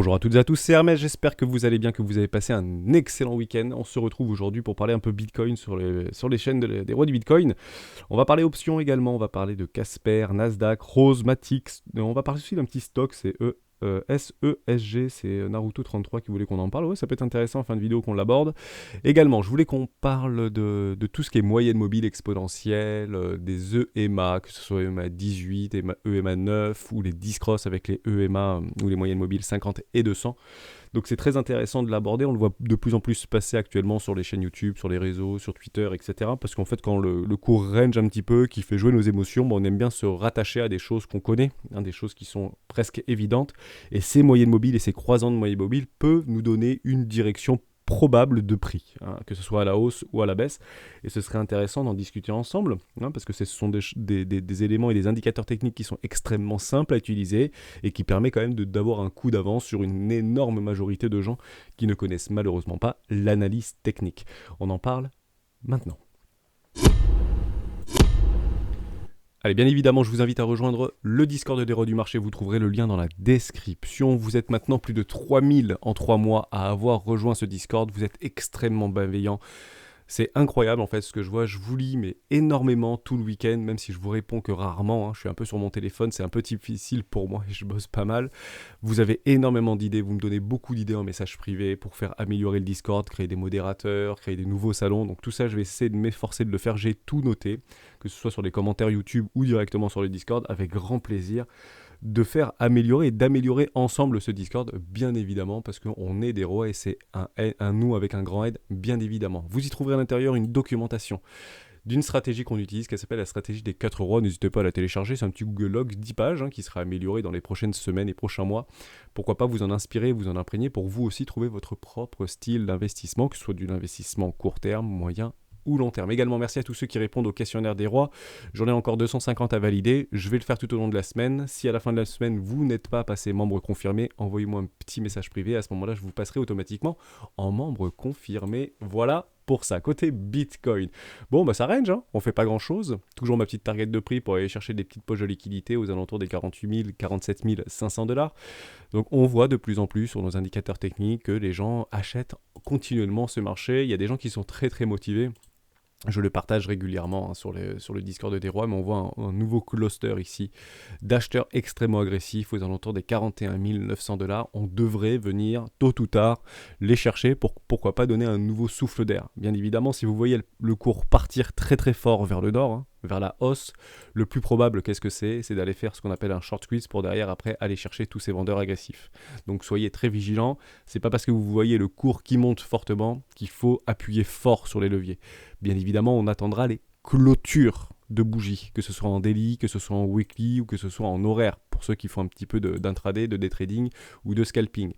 Bonjour à toutes et à tous, c'est Hermès, j'espère que vous allez bien, que vous avez passé un excellent week-end. On se retrouve aujourd'hui pour parler un peu Bitcoin sur les chaînes des rois du Bitcoin. On va parler options également, on va parler de Casper, Nasdaq, Rose, Matix. On va parler aussi d'un petit stock, c'est SESG, c'est Naruto33 qui voulait qu'on en parle. Ouais, ça peut être intéressant en fin de vidéo qu'on l'aborde. Également, je voulais qu'on parle de tout ce qui est moyenne mobile exponentielle, des EMA, que ce soit EMA 18, EMA 9 ou les 10 cross avec les EMA ou les moyennes mobiles 50 et 200. Donc c'est très intéressant de l'aborder, on le voit de plus en plus passer actuellement sur les chaînes YouTube, sur les réseaux, sur Twitter, etc. Parce qu'en fait quand le cours range un petit peu, qui fait jouer nos émotions, on aime bien se rattacher à des choses qu'on connaît, des choses qui sont presque évidentes. Et ces moyennes mobiles et ces croisants de moyennes mobiles peuvent nous donner une direction probable de prix, que ce soit à la hausse ou à la baisse. Et ce serait intéressant d'en discuter ensemble, parce que ce sont des éléments et des indicateurs techniques qui sont extrêmement simples à utiliser et qui permet quand même d'avoir un coup d'avance sur une énorme majorité de gens qui ne connaissent malheureusement pas l'analyse technique. On en parle maintenant. Allez, bien évidemment, je vous invite à rejoindre le Discord des rois du marché, vous trouverez le lien dans la description. Vous êtes maintenant plus de 3000 en 3 mois à avoir rejoint ce Discord, vous êtes extrêmement bienveillants. C'est incroyable en fait ce que je vois, je vous lis mais énormément tout le week-end, même si je vous réponds que rarement, je suis un peu sur mon téléphone, c'est un peu difficile pour moi et je bosse pas mal. Vous avez énormément d'idées, vous me donnez beaucoup d'idées en message privé pour faire améliorer le Discord, créer des modérateurs, créer des nouveaux salons, donc tout ça je vais essayer de m'efforcer de le faire, j'ai tout noté, que ce soit sur les commentaires YouTube ou directement sur le Discord, avec grand plaisir de faire améliorer et d'améliorer ensemble ce Discord, bien évidemment, parce qu'on est des rois et c'est un nous avec un grand aide, bien évidemment. Vous y trouverez à l'intérieur une documentation d'une stratégie qu'on utilise, qui s'appelle la stratégie des 4 rois. N'hésitez pas à la télécharger, c'est un petit Google Log 10 pages qui sera amélioré dans les prochaines semaines et prochains mois. Pourquoi pas vous en inspirer, vous en imprégner pour vous aussi trouver votre propre style d'investissement, que ce soit de l'investissement court terme, moyen ou long terme. Également, merci à tous ceux qui répondent au questionnaire des rois. J'en ai encore 250 à valider. Je vais le faire tout au long de la semaine. Si à la fin de la semaine, vous n'êtes pas passé membre confirmé, envoyez-moi un petit message privé. À ce moment-là, je vous passerai automatiquement en membre confirmé. Voilà pour ça. Côté Bitcoin. Bon, ça range, on fait pas grand-chose. Toujours ma petite target de prix pour aller chercher des petites poches de liquidité aux alentours des 48 000, 47 500 $. Donc on voit de plus en plus sur nos indicateurs techniques que les gens achètent continuellement ce marché. Il y a des gens qui sont très très motivés. Je le partage régulièrement sur le Discord des rois, mais on voit un nouveau cluster ici d'acheteurs extrêmement agressifs aux alentours des 41 900 $. On devrait venir tôt ou tard les chercher pour pourquoi pas donner un nouveau souffle d'air. Bien évidemment, si vous voyez le cours partir très très fort vers le nord, vers la hausse, le plus probable, qu'est-ce que c'est? C'est d'aller faire ce qu'on appelle un short squeeze pour derrière après aller chercher tous ces vendeurs agressifs. Donc soyez très vigilants, c'est pas parce que vous voyez le cours qui monte fortement qu'il faut appuyer fort sur les leviers. Bien évidemment, on attendra les clôtures de bougies, que ce soit en daily, que ce soit en weekly ou que ce soit en horaire, pour ceux qui font un petit peu d'intraday, de day trading ou de scalping.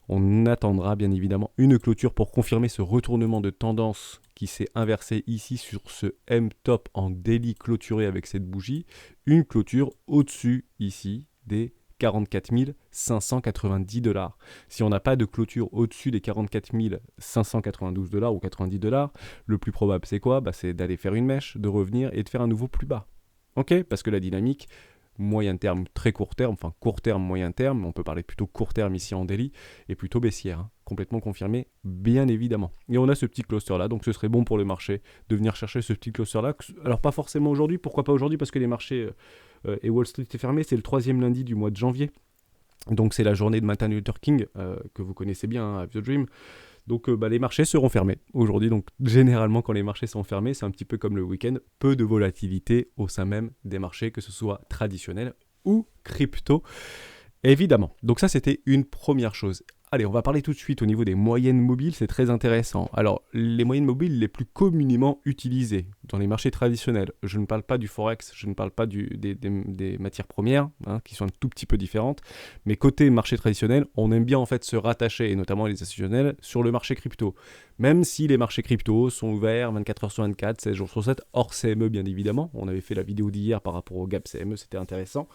On attendra bien évidemment une clôture pour confirmer ce retournement de tendance qui s'est inversé ici sur ce M-top en daily clôturé avec cette bougie. Une clôture au-dessus ici des 44 590 $. Si on n'a pas de clôture au-dessus des 44 592 $ ou 90 $, le plus probable c'est quoi? C'est d'aller faire une mèche, de revenir et de faire un nouveau plus bas. Ok? Parce que la dynamique moyen terme, très court terme, enfin court terme, moyen terme, on peut parler plutôt court terme ici en daily, et plutôt baissière, complètement confirmé, bien évidemment. Et on a ce petit cluster là, donc ce serait bon pour le marché de venir chercher ce petit cluster là. Alors pas forcément aujourd'hui, pourquoi pas aujourd'hui? Parce que les marchés et Wall Street est fermé, c'est le 3e lundi du mois de janvier. Donc c'est la journée de Martin Luther King, que vous connaissez bien, Have the Dream. Donc les marchés seront fermés aujourd'hui. Donc généralement quand les marchés sont fermés, c'est un petit peu comme le week-end, peu de volatilité au sein même des marchés, que ce soit traditionnel ou crypto, évidemment. Donc ça c'était une première chose. Allez, on va parler tout de suite au niveau des moyennes mobiles, c'est très intéressant. Alors, les moyennes mobiles les plus communément utilisées dans les marchés traditionnels, je ne parle pas du forex, je ne parle pas des matières premières, qui sont un tout petit peu différentes, mais côté marché traditionnel, on aime bien en fait se rattacher, et notamment les institutionnels, sur le marché crypto. Même si les marchés crypto sont ouverts 24 heures sur 24, 16 jours sur 7, hors CME bien évidemment, on avait fait la vidéo d'hier par rapport au gap CME, c'était intéressant.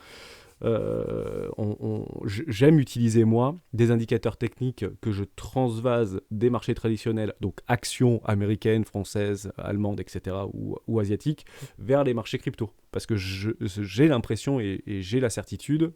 J'aime utiliser moi des indicateurs techniques que je transvase des marchés traditionnels, donc actions américaines, françaises, allemandes, etc. ou asiatiques, vers les marchés crypto. Parce que j'ai l'impression et j'ai la certitude,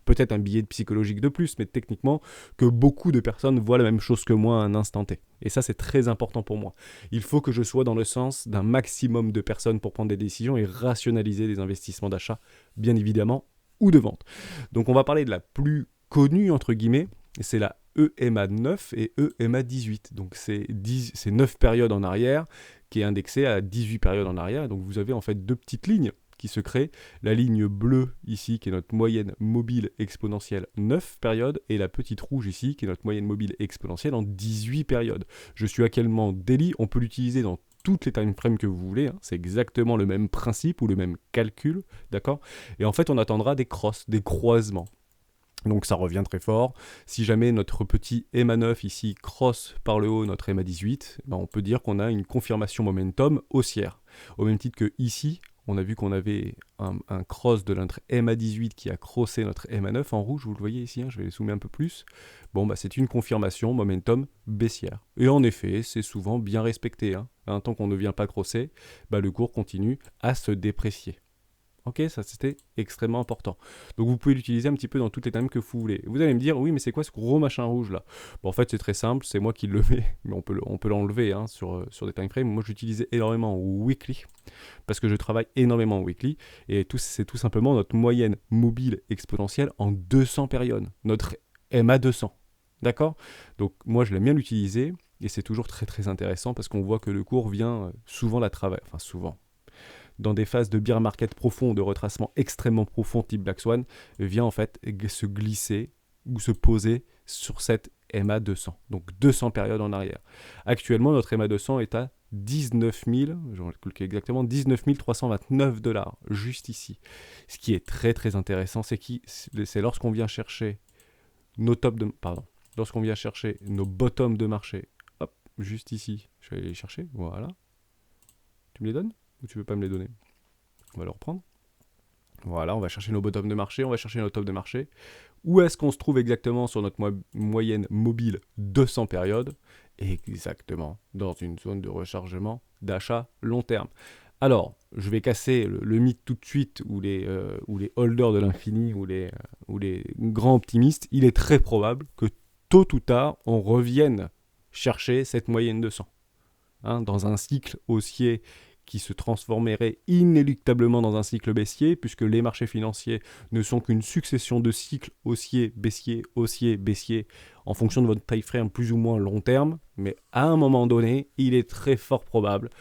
peut-être un billet de psychologique de plus, mais techniquement, que beaucoup de personnes voient la même chose que moi à un instant T. Et ça, c'est très important pour moi. Il faut que je sois dans le sens d'un maximum de personnes pour prendre des décisions et rationaliser des investissements d'achat, bien évidemment, ou de vente. Donc on va parler de la plus connue, entre guillemets, c'est la EMA 9 et EMA 18. Donc c'est 9 périodes en arrière qui est indexée à 18 périodes en arrière. Donc vous avez en fait deux petites lignes qui se créent. La ligne bleue ici qui est notre moyenne mobile exponentielle 9 périodes et la petite rouge ici qui est notre moyenne mobile exponentielle en 18 périodes. Je suis actuellement daily, on peut l'utiliser dans toutes les time frames que vous voulez, hein. C'est exactement le même principe ou le même calcul, d'accord? Et en fait on attendra des crosses, des croisements. Donc ça revient très fort. Si jamais notre petit EMA 9 ici crosse par le haut notre EMA 18, ben on peut dire qu'on a une confirmation momentum haussière. Au même titre que ici, on a vu qu'on avait un cross de notre EMA 18 qui a crossé notre EMA 9 en rouge, vous le voyez ici, hein, je vais les zoomer un peu plus. Bon, bah, c'est une confirmation momentum baissière. Et en effet, c'est souvent bien respecté, hein. Tant qu'on ne vient pas crosser, bah, le cours continue à se déprécier. Ok, ça c'était extrêmement important. Donc vous pouvez l'utiliser un petit peu dans toutes les times que vous voulez. Vous allez me dire, oui mais c'est quoi ce gros machin rouge là? Bon en fait c'est très simple, c'est moi qui le mets, mais on peut l'enlever hein, sur des time frames. Moi j'utilisais énormément weekly, parce que je travaille énormément en weekly, et c'est tout simplement notre moyenne mobile exponentielle en 200 périodes, notre MA 200. D'accord? Donc moi je l'aime bien l'utiliser, et c'est toujours très très intéressant, parce qu'on voit que le cours vient souvent la travailler, enfin souvent, dans des phases de bear market profond, de retracement extrêmement profond type Black Swan, vient en fait se glisser ou se poser sur cette EMA 200. Donc 200 périodes en arrière. Actuellement, notre EMA 200 est à 19 000, je vais calculer exactement, 19 329 $, juste ici. Ce qui est très très intéressant, c'est lorsqu'on vient chercher lorsqu'on vient chercher nos bottoms de marché, hop, juste ici, je vais aller les chercher, voilà. Tu me les donnes ? Ou tu veux pas me les donner? On va le reprendre. Voilà, on va chercher nos bottoms de marché, on va chercher nos tops de marché. Où est-ce qu'on se trouve exactement sur notre moyenne mobile 200 périodes? Exactement, dans une zone de rechargement d'achat long terme. Alors, je vais casser le mythe tout de suite où les holders de l'infini, ou les grands optimistes, il est très probable que tôt ou tard, on revienne chercher cette moyenne 200. Hein, dans un cycle haussier qui se transformerait inéluctablement dans un cycle baissier, puisque les marchés financiers ne sont qu'une succession de cycles haussiers, baissiers, en fonction de votre time frame plus ou moins long terme, mais à un moment donné, il est très fort probable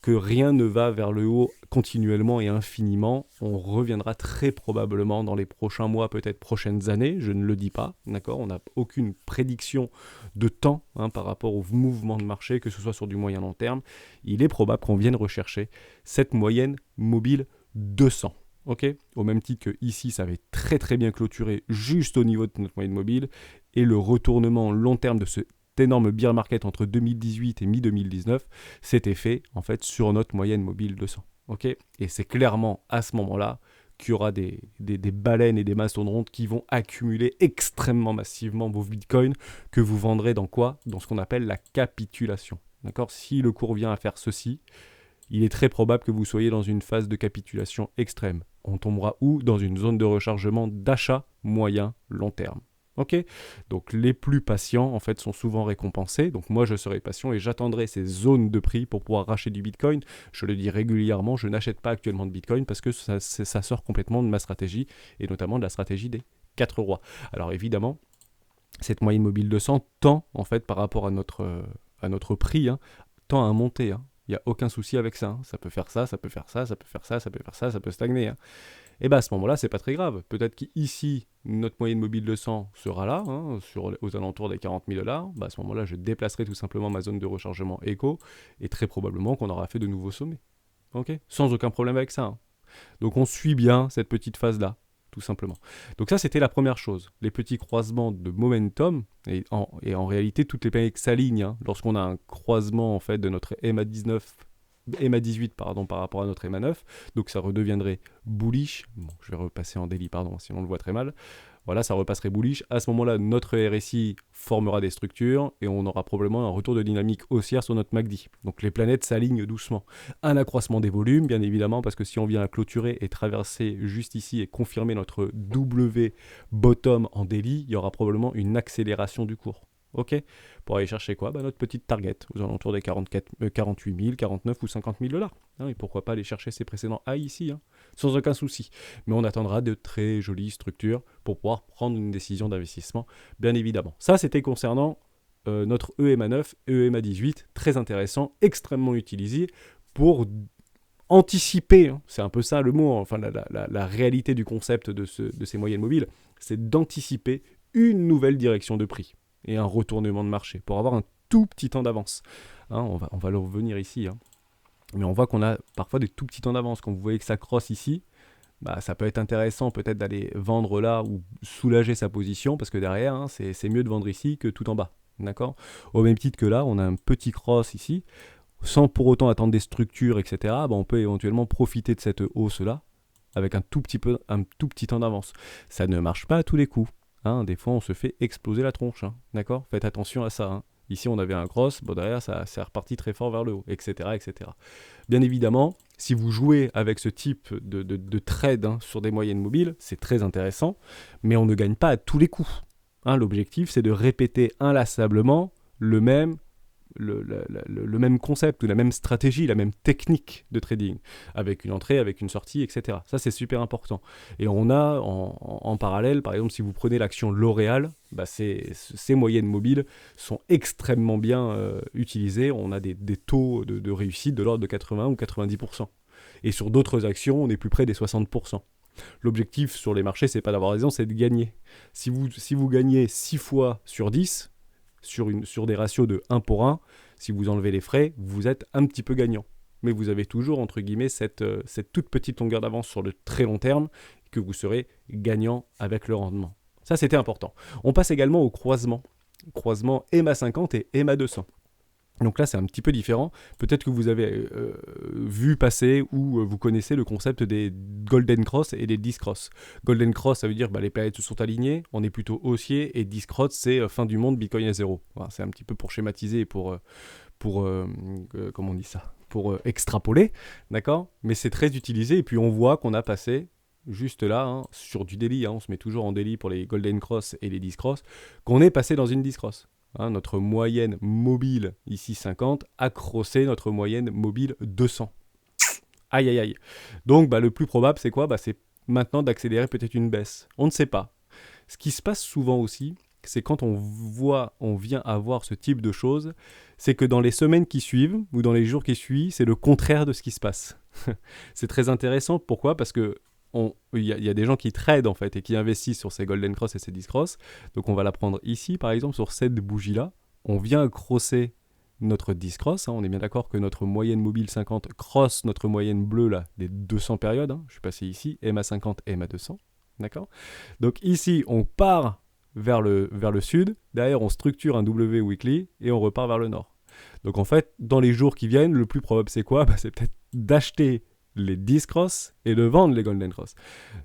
que rien ne va vers le haut continuellement et infiniment. On reviendra très probablement dans les prochains mois, peut-être prochaines années, je ne le dis pas, d'accord? On n'a aucune prédiction de temps par rapport au mouvement de marché, que ce soit sur du moyen long terme. Il est probable qu'on vienne rechercher cette moyenne mobile 200. Okay, au même titre que ici, ça avait très très bien clôturé juste au niveau de notre moyenne mobile, et le retournement long terme de cet énorme bear market entre 2018 et mi-2019 s'était fait en fait sur notre moyenne mobile 200. Okay, et c'est clairement à ce moment-là qu'il y aura des baleines et des mastodontes qui vont accumuler extrêmement massivement vos bitcoins que vous vendrez dans quoi? Dans ce qu'on appelle la capitulation. D'accord? Si le cours vient à faire ceci, il est très probable que vous soyez dans une phase de capitulation extrême. On tombera où? Dans une zone de rechargement d'achat moyen long terme. Ok? Donc les plus patients en fait sont souvent récompensés. Donc moi je serai patient et j'attendrai ces zones de prix pour pouvoir racheter du Bitcoin. Je le dis régulièrement, je n'achète pas actuellement de Bitcoin parce que ça sort complètement de ma stratégie, et notamment de la stratégie des 4 rois. Alors évidemment, cette moyenne mobile 200 tend en fait par rapport à notre prix, tend à monter. Il n'y a aucun souci avec ça. Ça peut faire ça, ça peut faire ça, ça peut faire ça, ça peut faire ça, ça peut stagner. Et bien à ce moment-là, c'est pas très grave. Peut-être qu'ici, notre moyenne mobile 200 sera là, aux alentours des 40 000 $. Bah, à ce moment-là, je déplacerai tout simplement ma zone de rechargement éco, et très probablement qu'on aura fait de nouveaux sommets. Okay, sans aucun problème avec ça. Donc on suit bien cette petite phase-là, tout simplement. Donc ça, c'était la première chose. Les petits croisements de momentum, et en réalité, toutes les planètes s'alignent. Lorsqu'on a un croisement en fait, de notre EMA 19 EMA 18 pardon, par rapport à notre EMA 9, donc ça redeviendrait bullish. Bon, je vais repasser en daily, pardon, sinon on le voit très mal. Voilà, ça repasserait bullish. À ce moment-là, notre RSI formera des structures et on aura probablement un retour de dynamique haussière sur notre MACD. Donc les planètes s'alignent doucement. Un accroissement des volumes, bien évidemment, parce que si on vient à clôturer et traverser juste ici et confirmer notre W bottom en daily, il y aura probablement une accélération du cours. Ok, pour aller chercher quoi? Notre petite target, aux alentours des 48 000, 49 ou 50 000 $. Et pourquoi pas aller chercher ces précédents high ici, sans aucun souci. Mais on attendra de très jolies structures pour pouvoir prendre une décision d'investissement, bien évidemment. Ça, c'était concernant notre EMA 9 et EMA 18, très intéressant, extrêmement utilisé pour anticiper, c'est un peu ça le mot, enfin la réalité du concept de ces moyennes mobiles, c'est d'anticiper une nouvelle direction de prix et un retournement de marché pour avoir un tout petit temps d'avance. On va le revenir ici, mais on voit qu'on a parfois des tout petits temps d'avance. Quand vous voyez que ça crosse ici, ça peut être intéressant peut-être d'aller vendre là ou soulager sa position parce que derrière, c'est mieux de vendre ici que tout en bas. D'accord ? Au même titre que là, on a un petit cross ici, sans pour autant attendre des structures, etc. On peut éventuellement profiter de cette hausse-là avec un tout petit temps d'avance. Ça ne marche pas à tous les coups. Des fois, on se fait exploser la tronche. D'accord ? Faites attention à ça. Ici, on avait un cross, derrière, ça c'est reparti très fort vers le haut, etc., etc. Bien évidemment, si vous jouez avec ce type de trade sur des moyennes mobiles, c'est très intéressant, mais on ne gagne pas à tous les coups. L'objectif, c'est de répéter inlassablement le même concept, ou la même stratégie, la même technique de trading, avec une entrée, avec une sortie, etc. Ça, c'est super important. Et on a en parallèle, par exemple, si vous prenez l'action L'Oréal, ces moyennes mobiles sont extrêmement bien utilisées. On a des taux de réussite de l'ordre de 80 ou 90%. Et sur d'autres actions, on est plus près des 60%. L'objectif sur les marchés, c'est pas d'avoir raison, c'est de gagner. Si vous gagnez 6 fois sur 10, sur des ratios de 1 pour 1, si vous enlevez les frais, vous êtes un petit peu gagnant. Mais vous avez toujours, entre guillemets, cette toute petite longueur d'avance sur le très long terme, que vous serez gagnant avec le rendement. Ça, c'était important. On passe également au croisement EMA 50 et EMA 200. Donc là, c'est un petit peu différent. Peut-être que vous avez vu passer ou vous connaissez le concept des Golden Cross et des Discross. Golden Cross, ça veut dire les planètes se sont alignées, on est plutôt haussier, et Discross, c'est fin du monde, Bitcoin à zéro. Voilà, c'est un petit peu pour schématiser et pour comment on dit ça, pour extrapoler, d'accord ? Mais c'est très utilisé, et puis on voit qu'on a passé juste là, sur du daily, on se met toujours en daily pour les Golden Cross et les Discross, qu'on est passé dans une Discross. Notre moyenne mobile, ici 50, a crossé notre moyenne mobile 200. Aïe, aïe, aïe. Donc, le plus probable, c'est quoi ? C'est maintenant d'accélérer peut-être une baisse. On ne sait pas. Ce qui se passe souvent aussi, c'est quand on vient avoir ce type de choses, c'est que dans les semaines qui suivent, ou dans les jours qui suivent, c'est le contraire de ce qui se passe. C'est très intéressant. Pourquoi ? Parce que il y a des gens qui tradent en fait et qui investissent sur ces Golden Cross et ces Discross. Donc on va la prendre ici par exemple sur cette bougie là. On vient crosser notre Discross. On est bien d'accord que notre moyenne mobile 50 cross notre moyenne bleue là des 200 périodes. Je suis passé ici, EMA 50, EMA 200. D'accord ? Donc ici on part vers le sud. Derrière on structure un W weekly et on repart vers le nord. Donc en fait dans les jours qui viennent, le plus probable c'est quoi ? C'est peut-être d'acheter les Discross et de vendre les Golden Cross.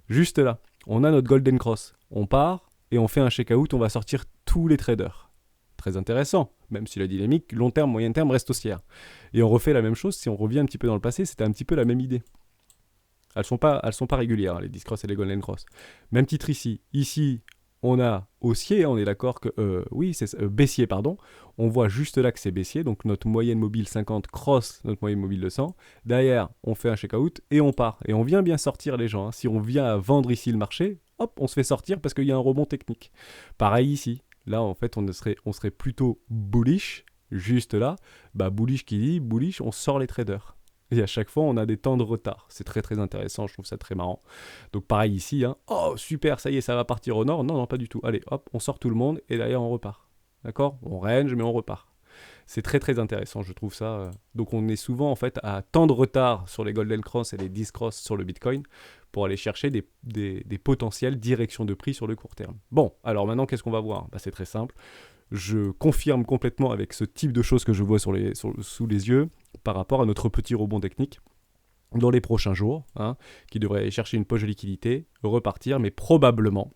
Juste là, on a notre Golden Cross. On part et on fait un check-out, on va sortir tous les traders. Très intéressant, même si la dynamique long terme, moyen terme reste haussière. Et on refait la même chose, si on revient un petit peu dans le passé, c'était un petit peu la même idée. Elles sont pas régulières, les Discross et les Golden Cross. Même titre ici. Ici, on a haussier, on est d'accord que... c'est baissier, pardon. On voit juste là que c'est baissier, donc notre moyenne mobile 50 cross notre moyenne mobile 200. Derrière, on fait un check-out et on part. Et on vient bien sortir les gens. Si on vient à vendre ici le marché, hop, on se fait sortir parce qu'il y a un rebond technique. Pareil ici. Là, en fait, on serait plutôt bullish, juste là. Bullish qui dit, bullish, on sort les traders. Et à chaque fois, on a des temps de retard. C'est très très intéressant, je trouve ça très marrant. Donc pareil ici, oh super, ça y est, ça va partir au nord. Non, non, pas du tout. Allez, hop, on sort tout le monde et derrière on repart. D'accord ? On range, mais on repart. C'est très très intéressant, je trouve ça. Donc on est souvent en fait à temps de retard sur les Golden Cross et les Discross sur le Bitcoin pour aller chercher des potentielles directions de prix sur le court terme. Bon, alors maintenant qu'est-ce qu'on va voir ? C'est très simple. je confirme complètement avec ce type de choses que je vois sous les yeux par rapport à notre petit rebond technique dans les prochains jours, qui devrait aller chercher une poche de liquidité, repartir, mais probablement,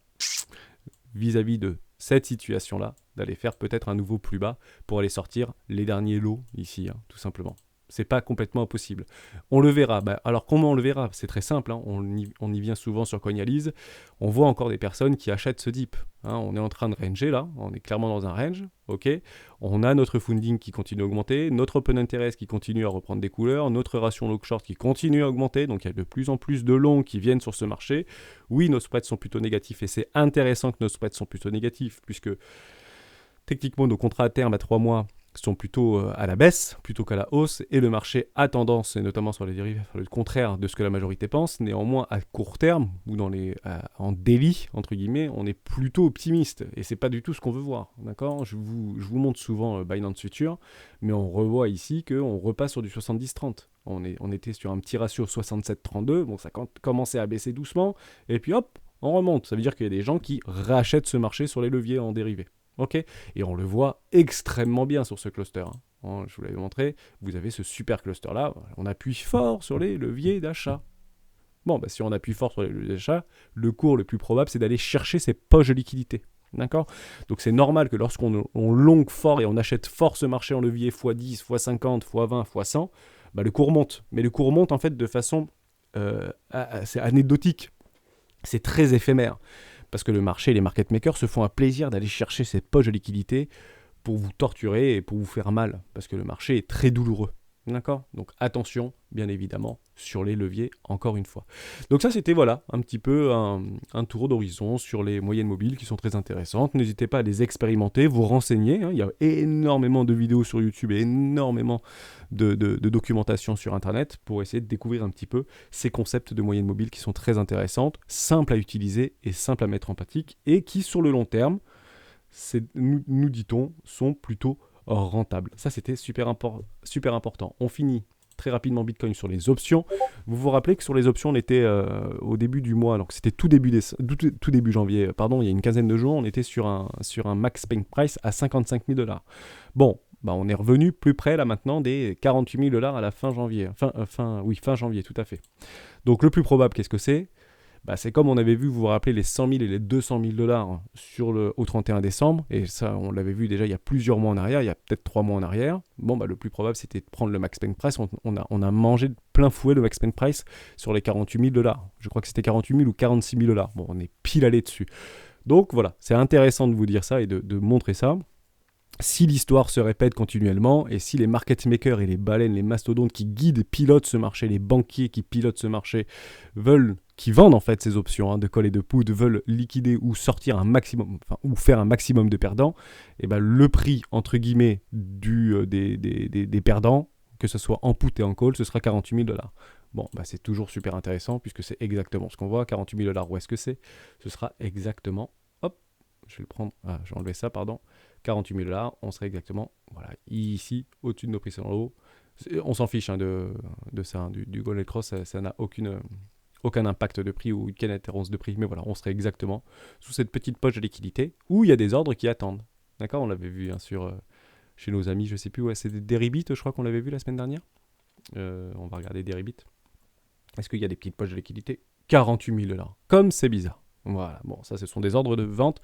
vis-à-vis de cette situation-là, d'aller faire peut-être un nouveau plus bas pour aller sortir les derniers lots ici, tout simplement. C'est pas complètement impossible. On le verra. Alors comment on le verra? C'est très simple. On y vient souvent sur Coinalyse. On voit encore des personnes qui achètent ce dip. On est en train de ranger là. On est clairement dans un range. Ok. On a notre funding qui continue à augmenter, notre open interest qui continue à reprendre des couleurs, notre ration long short qui continue à augmenter. Donc il y a de plus en plus de longs qui viennent sur ce marché. Oui, nos spreads sont plutôt négatifs et c'est intéressant que nos spreads sont plutôt négatifs puisque techniquement nos contrats à terme à 3 mois sont plutôt à la baisse plutôt qu'à la hausse et le marché a tendance, et notamment sur les dérivés, le contraire de ce que la majorité pense. Néanmoins, à court terme ou en daily, entre guillemets, on est plutôt optimiste et c'est pas du tout ce qu'on veut voir. D'accord, je vous montre souvent Binance Future, mais on revoit ici qu'on repasse sur du 70-30. On était sur un petit ratio 67-32, bon, ça commençait à baisser doucement et puis hop, on remonte. Ça veut dire qu'il y a des gens qui rachètent ce marché sur les leviers en dérivés. Ok, et on le voit extrêmement bien sur ce cluster. Je vous l'avais montré, vous avez ce super cluster là, on appuie fort sur les leviers d'achat. Bon, si on appuie fort sur les leviers d'achat, le cours le plus probable c'est d'aller chercher ces poches de liquidité. D'accord? Donc c'est normal que lorsqu'on longue fort et on achète fort ce marché en levier x10, x50, x20, x100, le cours monte. Mais le cours monte en fait de façon c'est anecdotique. C'est très éphémère. Parce que le marché et les market makers se font un plaisir d'aller chercher ces poches de liquidité pour vous torturer et pour vous faire mal. Parce que le marché est très douloureux. D'accord? Donc attention, bien évidemment, sur les leviers, encore une fois. Donc ça, c'était un petit peu un tour d'horizon sur les moyennes mobiles qui sont très intéressantes. N'hésitez pas à les expérimenter, vous renseigner. Il y a énormément de vidéos sur YouTube et énormément de documentation sur Internet pour essayer de découvrir un petit peu ces concepts de moyennes mobiles qui sont très intéressantes, simples à utiliser et simples à mettre en pratique et qui, sur le long terme, nous dit-on, sont plutôt rentable. Ça, c'était super important. On finit très rapidement Bitcoin sur les options. Vous vous rappelez que sur les options, on était au début du mois, alors que c'était tout début janvier, il y a une quinzaine de jours, on était sur un max paying price à 55 000 $. Bon, on est revenu plus près là maintenant des 48 000 $ à la fin janvier. Fin janvier, tout à fait. Donc le plus probable, qu'est-ce que c'est? C'est comme on avait vu, vous vous rappelez, les 100 000 et les 200 000 $ au 31 décembre. Et ça, on l'avait vu déjà il y a plusieurs mois en arrière, il y a peut-être 3 mois en arrière. Le plus probable, c'était de prendre le max paying price. On a mangé de plein fouet le max paying price sur les 48 000 $. Je crois que c'était 48 000 ou 46 000 $. Bon, on est pile allé dessus. Donc voilà, c'est intéressant de vous dire ça et de montrer ça. Si l'histoire se répète continuellement et si les market makers et les baleines, les mastodontes qui guident et pilotent ce marché, les banquiers qui pilotent ce marché qui vendent en fait ces options de call et de put, veulent liquider ou sortir un maximum, ou faire un maximum de perdants, et le prix entre guillemets des perdants, que ce soit en put et en call, ce sera 48 000 $. Bon, c'est toujours super intéressant puisque c'est exactement ce qu'on voit. 48 000 $, où est-ce que c'est? Ce sera exactement, je vais le prendre, je vais enlever ça, 48 000 $, on serait exactement ici, au-dessus de nos prix en haut. On s'en fiche de ça, du Golden Cross, ça n'a aucun impact de prix ou aucune interrogance de prix, mais on serait exactement sous cette petite poche de liquidité où il y a des ordres qui attendent. D'accord, on l'avait vu chez nos amis, je sais plus, c'est des Deribit, je crois qu'on l'avait vu la semaine dernière. On va regarder Deribit. Est-ce qu'il y a des petites poches de liquidité? 48 000 $, comme c'est bizarre. Voilà, bon, ça ce sont des ordres de vente.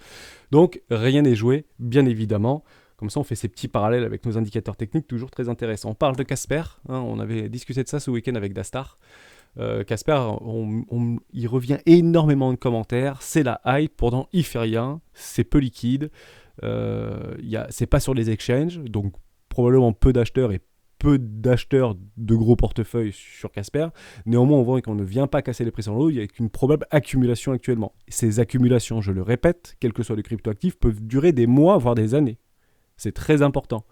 Donc rien n'est joué, bien évidemment. Comme ça, on fait ces petits parallèles avec nos indicateurs techniques, toujours très intéressants. On parle de Casper, on avait discuté de ça ce week-end avec Dastar. Casper, il revient énormément de commentaires, c'est la hype, pourtant il fait rien, c'est peu liquide, c'est pas sur les exchanges, donc probablement peu d'acheteurs et peu d'acheteurs de gros portefeuilles sur Casper. Néanmoins, on voit qu'on ne vient pas casser les prix en l'eau, il y a une probable accumulation actuellement. Ces accumulations, je le répète, quel que soit le cryptoactif, peuvent durer des mois, voire des années. C'est très important.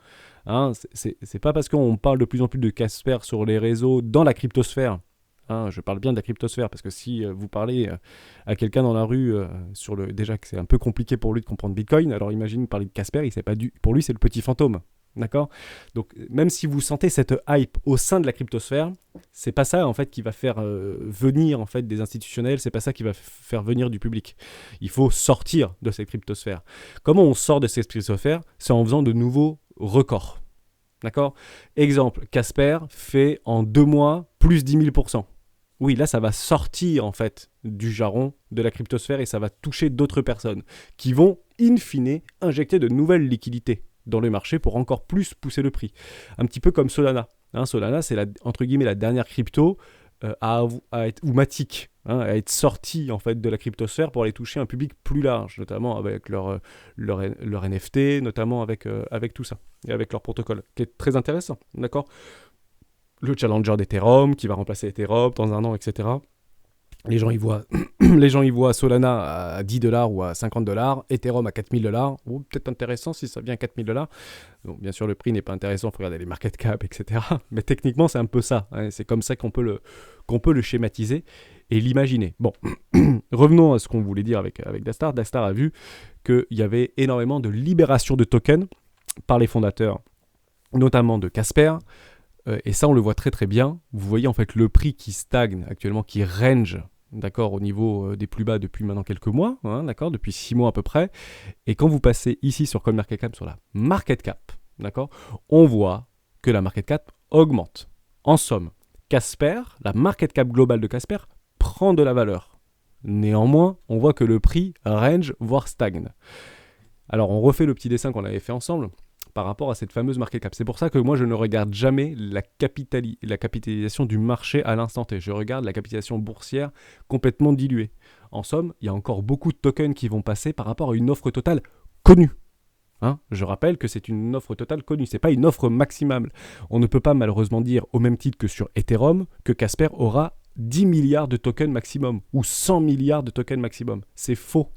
C'est pas parce qu'on parle de plus en plus de Casper sur les réseaux, dans la cryptosphère. Je parle bien de la cryptosphère, parce que si vous parlez à quelqu'un dans la rue, déjà que c'est un peu compliqué pour lui de comprendre Bitcoin, alors imagine parler de Casper, pour lui c'est le petit fantôme. D'accord? Donc, même si vous sentez cette hype au sein de la cryptosphère, c'est pas ça en fait qui va faire venir en fait des institutionnels, c'est pas ça qui va faire venir du public. Il faut sortir de cette cryptosphère. Comment on sort de cette cryptosphère? C'est en faisant de nouveaux records. D'accord? Exemple, Casper fait en 2 mois plus 10 000%. Oui, là, ça va sortir en fait du jargon de la cryptosphère et ça va toucher d'autres personnes qui vont, in fine, injecter de nouvelles liquidités dans le marché pour encore plus pousser le prix. Un petit peu comme Solana. Solana, c'est entre guillemets la dernière crypto à être, ou Matic, à être sortie en fait de la cryptosphère pour aller toucher un public plus large, notamment avec leur NFT, notamment avec tout ça, et avec leur protocole, qui est très intéressant, d'accord? Le challenger d'Ethereum, qui va remplacer Ethereum dans 1 an, etc. Les gens y voient Solana à 10$ ou à 50$, Ethereum à 4000$. Peut-être intéressant si ça vient à 4000$. Donc, bien sûr, le prix n'est pas intéressant, il faut regarder les market cap, etc. Mais techniquement, c'est un peu ça. C'est comme ça qu'on peut le schématiser et l'imaginer. Bon, revenons à ce qu'on voulait dire avec Dastar. Dastar a vu qu'il y avait énormément de libération de tokens par les fondateurs, notamment de Casper. Et ça, on le voit très très bien. Vous voyez en fait le prix qui stagne actuellement, qui range, d'accord, au niveau des plus bas depuis maintenant quelques mois, d'accord, depuis 6 mois à peu près. Et quand vous passez ici sur CoinMarketCap, sur la market cap, d'accord, on voit que la market cap augmente. En somme, Casper, la market cap globale de Casper, prend de la valeur. Néanmoins, on voit que le prix range, voire stagne. Alors, on refait le petit dessin qu'on avait fait ensemble par rapport à cette fameuse market cap. C'est pour ça que moi, je ne regarde jamais la capitalisation du marché à l'instant T. Je regarde la capitalisation boursière complètement diluée. En somme, il y a encore beaucoup de tokens qui vont passer par rapport à une offre totale connue. Je rappelle que c'est une offre totale connue, ce n'est pas une offre maximale. On ne peut pas malheureusement dire, au même titre que sur Ethereum, que Casper aura 10 milliards de tokens maximum ou 100 milliards de tokens maximum. C'est faux.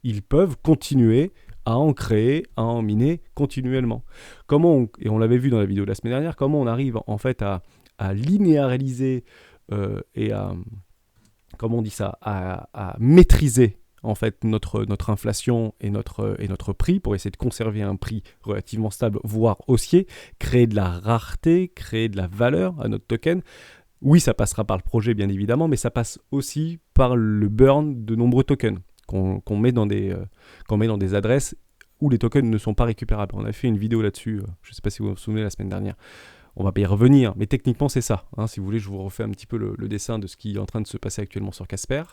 Ils peuvent continuer à en créer, à en miner continuellement. Et on l'avait vu dans la vidéo de la semaine dernière, comment on arrive en fait à linéariser et à, comment on dit ça, à maîtriser en fait notre inflation et notre prix pour essayer de conserver un prix relativement stable, voire haussier, créer de la rareté, créer de la valeur à notre token. Oui, ça passera par le projet bien évidemment, mais ça passe aussi par le burn de nombreux tokens qu'on met dans des adresses où les tokens ne sont pas récupérables. On a fait une vidéo là-dessus, je ne sais pas si vous vous souvenez la semaine dernière. On va pas y revenir, mais techniquement c'est ça. Si vous voulez, je vous refais un petit peu le dessin de ce qui est en train de se passer actuellement sur Casper.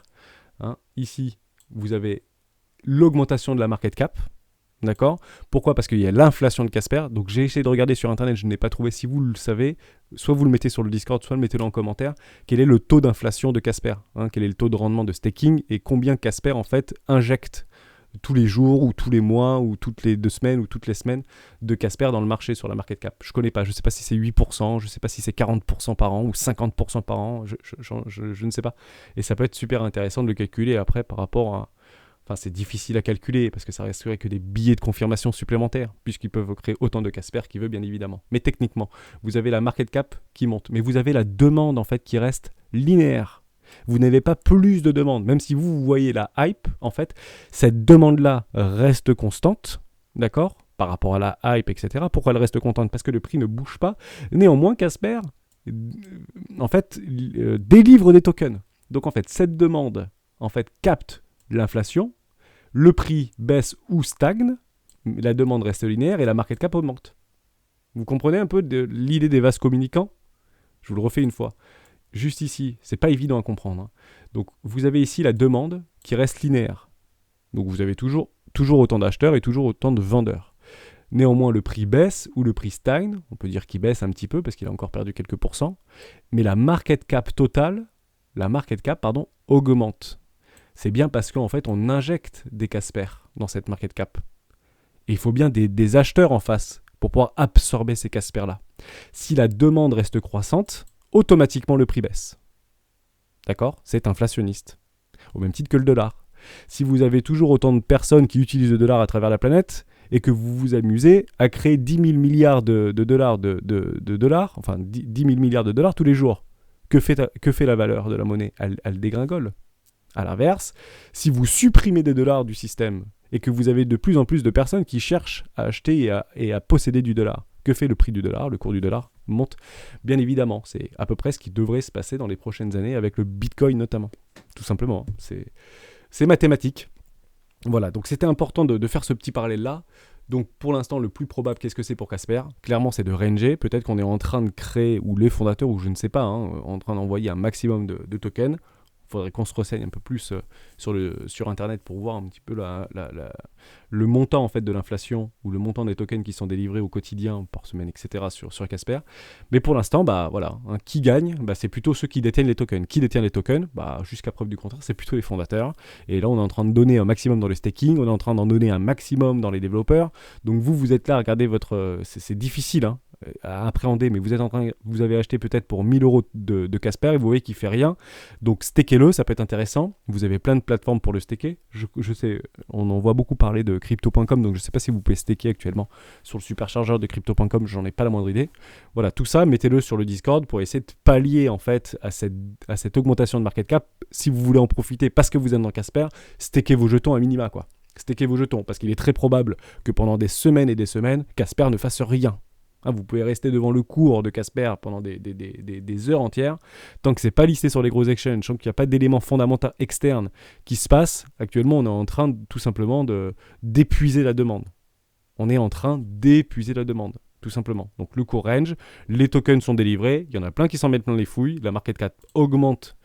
Ici, vous avez l'augmentation de la market cap. D'accord? Pourquoi? Parce qu'il y a l'inflation de Casper. Donc j'ai essayé de regarder sur internet, je n'ai pas trouvé. Si vous le savez, soit vous le mettez sur le Discord, soit mettez-le en commentaire. Quel est le taux d'inflation de Casper? Quel est le taux de rendement de staking et combien Casper en fait injecte tous les jours ou tous les mois ou toutes les 2 semaines ou toutes les semaines de Casper dans le marché sur la market cap? Je ne connais pas. Je ne sais pas si c'est 8%, je ne sais pas si c'est 40% par an ou 50% par an. Je ne sais pas. Et ça peut être super intéressant de le calculer après par rapport à... Enfin, c'est difficile à calculer parce que ça resterait que des billets de confirmation supplémentaires puisqu'ils peuvent créer autant de Casper qu'ils veulent bien évidemment. Mais techniquement, vous avez la market cap qui monte, mais vous avez la demande en fait qui reste linéaire. Vous n'avez pas plus de demande, même si vous voyez la hype, en fait, cette demande-là reste constante, d'accord, par rapport à la hype, etc. Pourquoi elle reste constante? Parce que le prix ne bouge pas. Néanmoins, Casper, en fait, délivre des tokens. Donc en fait, cette demande, en fait, capte l'inflation. Le prix baisse ou stagne, la demande reste linéaire et la market cap augmente. Vous comprenez un peu l'idée des vases communicants? Je vous le refais une fois. Juste ici, c'est pas évident à comprendre. Donc vous avez ici la demande qui reste linéaire. Donc vous avez toujours autant d'acheteurs et toujours autant de vendeurs. Néanmoins, le prix baisse ou le prix stagne. On peut dire qu'il baisse un petit peu parce qu'il a encore perdu quelques pourcents. Mais la market cap totale, augmente. C'est bien parce qu'en fait, on injecte des Casper dans cette market cap. Et il faut bien des acheteurs en face pour pouvoir absorber ces Casper-là. Si la demande reste croissante, automatiquement le prix baisse. D'accord? C'est inflationniste. Au même titre que le dollar. Si vous avez toujours autant de personnes qui utilisent le dollar à travers la planète et que vous vous amusez à créer 10 000 milliards de dollars, enfin 10 000 milliards de dollars tous les jours, que fait la valeur de la monnaie? Elle dégringole. A l'inverse, si vous supprimez des dollars du système et que vous avez de plus en plus de personnes qui cherchent à acheter et à posséder du dollar, Que fait le prix du dollar? Le cours du dollar monte, bien évidemment. C'est à peu près ce qui devrait se passer dans les prochaines années avec le Bitcoin notamment. Tout simplement, c'est mathématique. Voilà, donc c'était important de faire ce petit parallèle-là. Donc pour l'instant, le plus probable, qu'est-ce que c'est pour Casper? Clairement, c'est de ranger. Peut-être qu'on est en train de créer, ou les fondateurs, ou je ne sais pas, en train d'envoyer un maximum de tokens. Il faudrait qu'on se renseigne un peu plus sur Internet pour voir un petit peu le montant en fait, de l'inflation ou le montant des tokens qui sont délivrés au quotidien, par semaine, etc. sur Casper. Mais pour l'instant, voilà, qui gagne? C'est plutôt ceux qui détiennent les tokens. Qui détient les tokens? Jusqu'à preuve du contraire, c'est plutôt les fondateurs. Et là, on est en train de donner un maximum dans le staking, on est en train d'en donner un maximum dans les développeurs. Donc vous êtes là, regardez votre... c'est difficile, à appréhender, mais vous avez acheté peut-être pour 1000 euros de Casper et vous voyez qu'il fait rien. Donc stakez-le, ça peut être intéressant. Vous avez plein de plateformes pour le staker. Je sais, on en voit beaucoup parler de crypto.com, donc je ne sais pas si vous pouvez staker actuellement sur le superchargeur de crypto.com, j'en ai pas la moindre idée. Voilà, tout ça, mettez-le sur le Discord pour essayer de pallier en fait à cette augmentation de market cap. Si vous voulez en profiter parce que vous êtes dans Casper, stakez vos jetons à minima, quoi. Stakez vos jetons, parce qu'il est très probable que pendant des semaines et des semaines, Casper ne fasse rien. Vous pouvez rester devant le cours de Casper pendant des heures entières. Tant que c'est pas listé sur les gros exchanges, tant qu'il n'y a pas d'éléments fondamentaux externes qui se passent, actuellement on est en train tout simplement d'épuiser la demande. On est en train d'épuiser la demande, tout simplement. Donc le cours range, les tokens sont délivrés, il y en a plein qui s'en mettent plein les fouilles, la market cap augmente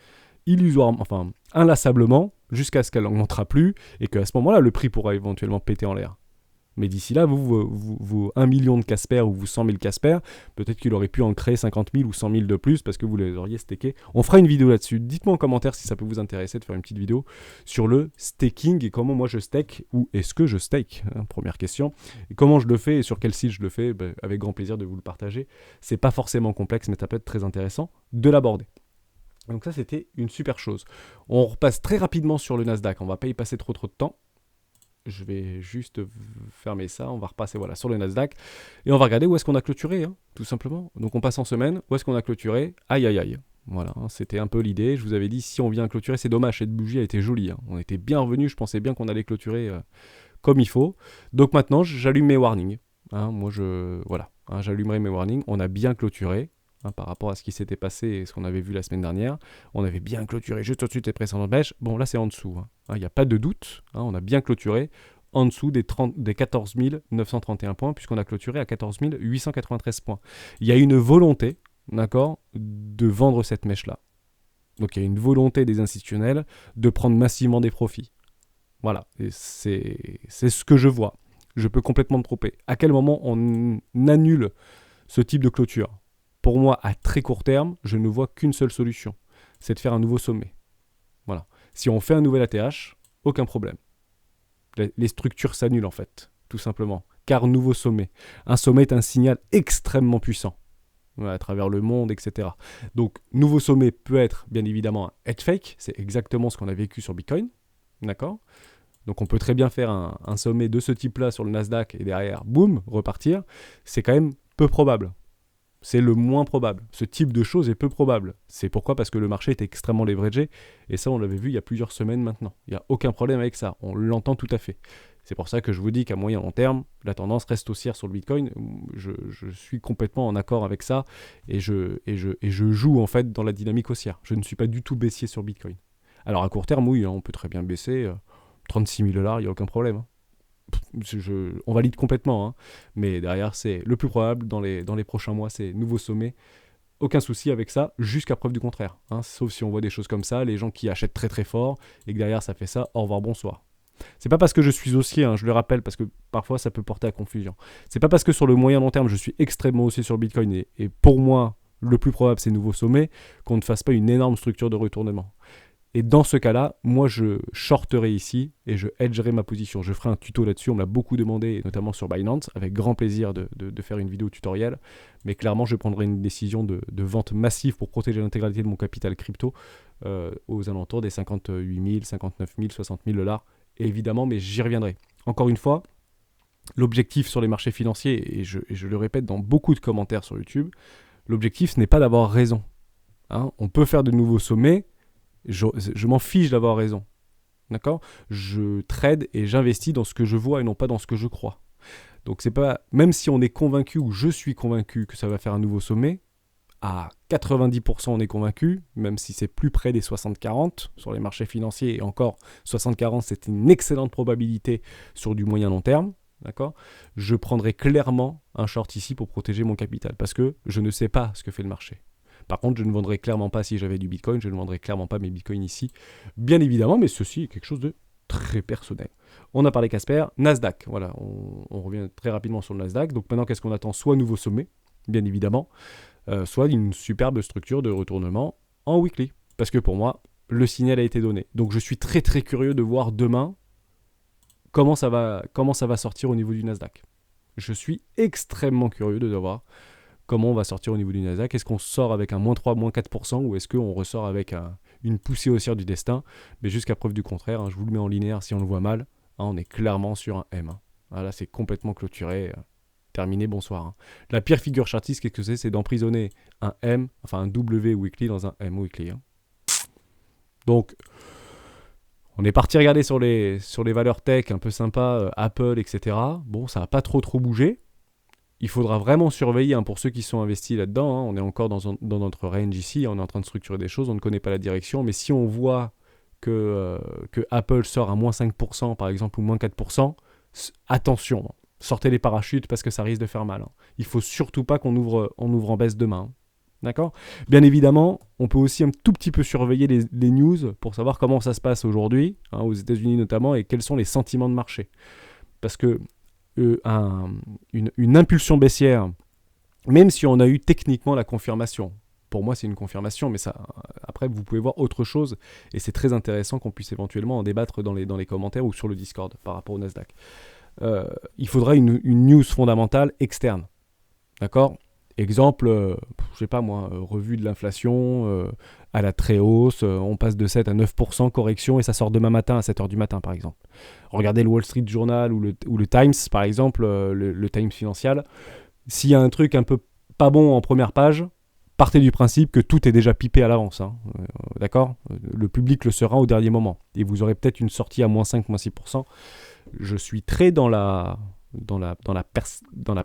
inlassablement, jusqu'à ce qu'elle n'augmentera plus, et qu'à ce moment-là, le prix pourra éventuellement péter en l'air. Mais d'ici là, vous 1 million de Casper ou vous 100 000 Casper, peut-être qu'il aurait pu en créer 50 000 ou 100 000 de plus parce que vous les auriez stakés. On fera une vidéo là-dessus. Dites-moi en commentaire si ça peut vous intéresser de faire une petite vidéo sur le staking et comment moi je stake, ou est-ce que je stake, première question. Et comment je le fais et sur quel site je le fais, avec grand plaisir de vous le partager. C'est pas forcément complexe, mais ça peut être très intéressant de l'aborder. Donc ça, c'était une super chose. On repasse très rapidement sur le Nasdaq. On va pas y passer trop de temps. Je vais juste fermer ça, on va repasser sur le Nasdaq et on va regarder où est-ce qu'on a clôturé, tout simplement. Donc on passe en semaine, où est-ce qu'on a clôturé? Aïe aïe aïe. Voilà, c'était un peu l'idée. Je vous avais dit, si on vient clôturer, c'est dommage, cette bougie a été jolie. On était bien revenu, je pensais bien qu'on allait clôturer comme il faut. Donc maintenant, j'allume mes warnings. J'allumerai mes warnings. On a bien clôturé. Par rapport à ce qui s'était passé et ce qu'on avait vu la semaine dernière. On avait bien clôturé juste au-dessus des précédentes mèches. Bon, là, c'est en dessous. Il n'y a pas de doute. On a bien clôturé en dessous des 14 931 points, puisqu'on a clôturé à 14 893 points. Il y a une volonté, d'accord, de vendre cette mèche-là. Donc, il y a une volonté des institutionnels de prendre massivement des profits. Voilà, et c'est ce que je vois. Je peux complètement me tromper. À quel moment on annule ce type de clôture? Pour moi, à très court terme, je ne vois qu'une seule solution, c'est de faire un nouveau sommet. Voilà. Si on fait un nouvel ATH, aucun problème. Les structures s'annulent en fait, tout simplement. Car nouveau sommet. Un sommet est un signal extrêmement puissant à travers le monde, etc. Donc, nouveau sommet peut être, bien évidemment, un head fake. C'est exactement ce qu'on a vécu sur Bitcoin. D'accord ? Donc, on peut très bien faire un sommet de ce type-là sur le Nasdaq et derrière, boum, repartir. C'est quand même peu probable. C'est le moins probable. Ce type de chose est peu probable. C'est pourquoi? Parce que le marché est extrêmement leveragé. Et ça, on l'avait vu il y a plusieurs semaines maintenant. Il n'y a aucun problème avec ça. On l'entend tout à fait. C'est pour ça que je vous dis qu'à moyen long terme, la tendance reste haussière sur le Bitcoin. Je suis complètement en accord avec ça. Et je joue en fait dans la dynamique haussière. Je ne suis pas du tout baissier sur Bitcoin. Alors à court terme, oui, on peut très bien baisser. 36 000 $, il n'y a aucun problème. On valide complètement, mais derrière c'est le plus probable dans les prochains mois, c'est nouveau sommet, aucun souci avec ça, jusqu'à preuve du contraire, sauf si on voit des choses comme ça, les gens qui achètent très très fort et que derrière ça fait ça, au revoir bonsoir. C'est pas parce que je suis haussier, je le rappelle, parce que parfois ça peut porter à confusion. C'est pas parce que sur le moyen long terme je suis extrêmement haussier sur Bitcoin et pour moi le plus probable c'est nouveau sommet, qu'on ne fasse pas une énorme structure de retournement. Et dans ce cas-là, moi je shorterai ici et je hedgerai ma position. Je ferai un tuto là-dessus, on me l'a beaucoup demandé, notamment sur Binance, avec grand plaisir de faire une vidéo tutoriel. Mais clairement, je prendrai une décision de vente massive pour protéger l'intégralité de mon capital crypto aux alentours des 58 000, 59 000, 60 000 $. Évidemment, mais j'y reviendrai. Encore une fois, l'objectif sur les marchés financiers, et je le répète dans beaucoup de commentaires sur YouTube, l'objectif ce n'est pas d'avoir raison. On peut faire de nouveaux sommets. Je m'en fiche d'avoir raison, d'accord ? Je trade et j'investis dans ce que je vois et non pas dans ce que je crois. Donc c'est pas, même si on est convaincu, ou je suis convaincu que ça va faire un nouveau sommet, à 90% on est convaincu, même si c'est plus près des 60-40 sur les marchés financiers, et encore 60-40 c'est une excellente probabilité sur du moyen long terme, d'accord ? Je prendrai clairement un short ici pour protéger mon capital, parce que je ne sais pas ce que fait le marché. Par contre, je ne vendrai clairement pas, si j'avais du Bitcoin, je ne vendrai clairement pas mes Bitcoins ici, bien évidemment, mais ceci est quelque chose de très personnel. On a parlé Casper, Nasdaq, voilà, on revient très rapidement sur le Nasdaq. Donc maintenant, qu'est-ce qu'on attend ? Soit nouveau sommet, bien évidemment, soit une superbe structure de retournement en weekly. Parce que pour moi, le signal a été donné. Donc je suis très très curieux de voir demain comment ça va sortir au niveau du Nasdaq. Je suis extrêmement curieux de savoir comment on va sortir au niveau du Nasdaq. Est-ce qu'on sort avec un moins 3, moins 4% ou est-ce qu'on ressort avec une poussée haussière du destin ? Mais jusqu'à preuve du contraire, hein, je vous le mets en linéaire si on le voit mal, hein, on est clairement sur un M. Hein. Là, c'est complètement clôturé. Terminé, bonsoir. Hein. La pire figure chartiste, qu'est-ce que c'est ? C'est d'emprisonner un M, enfin un W weekly dans un M weekly. Hein. Donc, on est parti regarder sur les valeurs tech un peu sympas, Apple, etc. Bon, ça n'a pas trop bougé. Il faudra vraiment surveiller pour ceux qui sont investis là-dedans. Hein. On est encore dans notre range ici, on est en train de structurer des choses, on ne connaît pas la direction. Mais si on voit que Apple sort à moins 5% par exemple ou moins 4%, attention, sortez les parachutes parce que ça risque de faire mal. Hein. Il ne faut surtout pas qu'on ouvre en baisse demain. Hein. D'accord ? Bien évidemment, on peut aussi un tout petit peu surveiller les news pour savoir comment ça se passe aujourd'hui, hein, aux États-Unis notamment, et quels sont les sentiments de marché. Parce que une impulsion baissière, même si on a eu techniquement la confirmation, pour moi c'est une confirmation, mais ça, après vous pouvez voir autre chose, et c'est très intéressant qu'on puisse éventuellement en débattre dans les commentaires ou sur le Discord par rapport au Nasdaq. Il faudra une news fondamentale externe, d'accord ? Exemple, je sais pas moi, revue de l'inflation à la très hausse, on passe de 7 à 9% correction et ça sort demain matin à 7h du matin par exemple. Regardez le Wall Street Journal ou le Times par exemple, le Times Financial. S'il y a un truc un peu pas bon en première page, partez du principe que tout est déjà pipé à l'avance. Hein. D'accord ? Le public le sera au dernier moment. Et vous aurez peut-être une sortie à moins 5, moins 6%. Je suis très dans la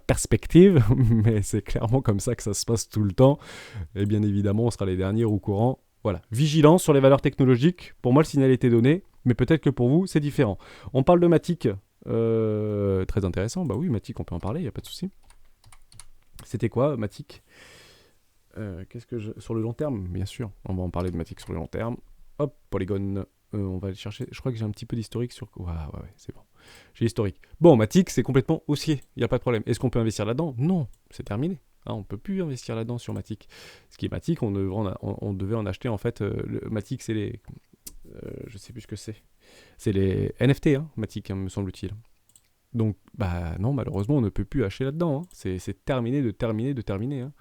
perspective, mais c'est clairement comme ça que ça se passe tout le temps. Et bien évidemment, on sera les derniers au courant. Voilà, vigilance sur les valeurs technologiques. Pour moi, le signal était donné, mais peut-être que pour vous, c'est différent. On parle de Matic, très intéressant. Bah oui, Matic, on peut en parler, il n'y a pas de souci. C'était quoi, Matic ? Sur le long terme, bien sûr. On va en parler de Matic sur le long terme. Hop, Polygon. On va aller chercher. Je crois que j'ai un petit peu d'historique sur. Ouais, c'est bon. J'ai l'historique. Bon, Matic, c'est complètement haussier. Il n'y a pas de problème. Est-ce qu'on peut investir là-dedans ? Non, c'est terminé. Hein, on ne peut plus investir là-dedans sur Matic. Ce qui est Matic, on devait en acheter en fait. Le Matic, c'est les. Je ne sais plus ce que c'est. C'est les NFT, hein, Matic, hein, me semble-t-il. Donc, bah non, malheureusement, on ne peut plus acheter là-dedans. Hein. C'est terminé de terminer. Hein.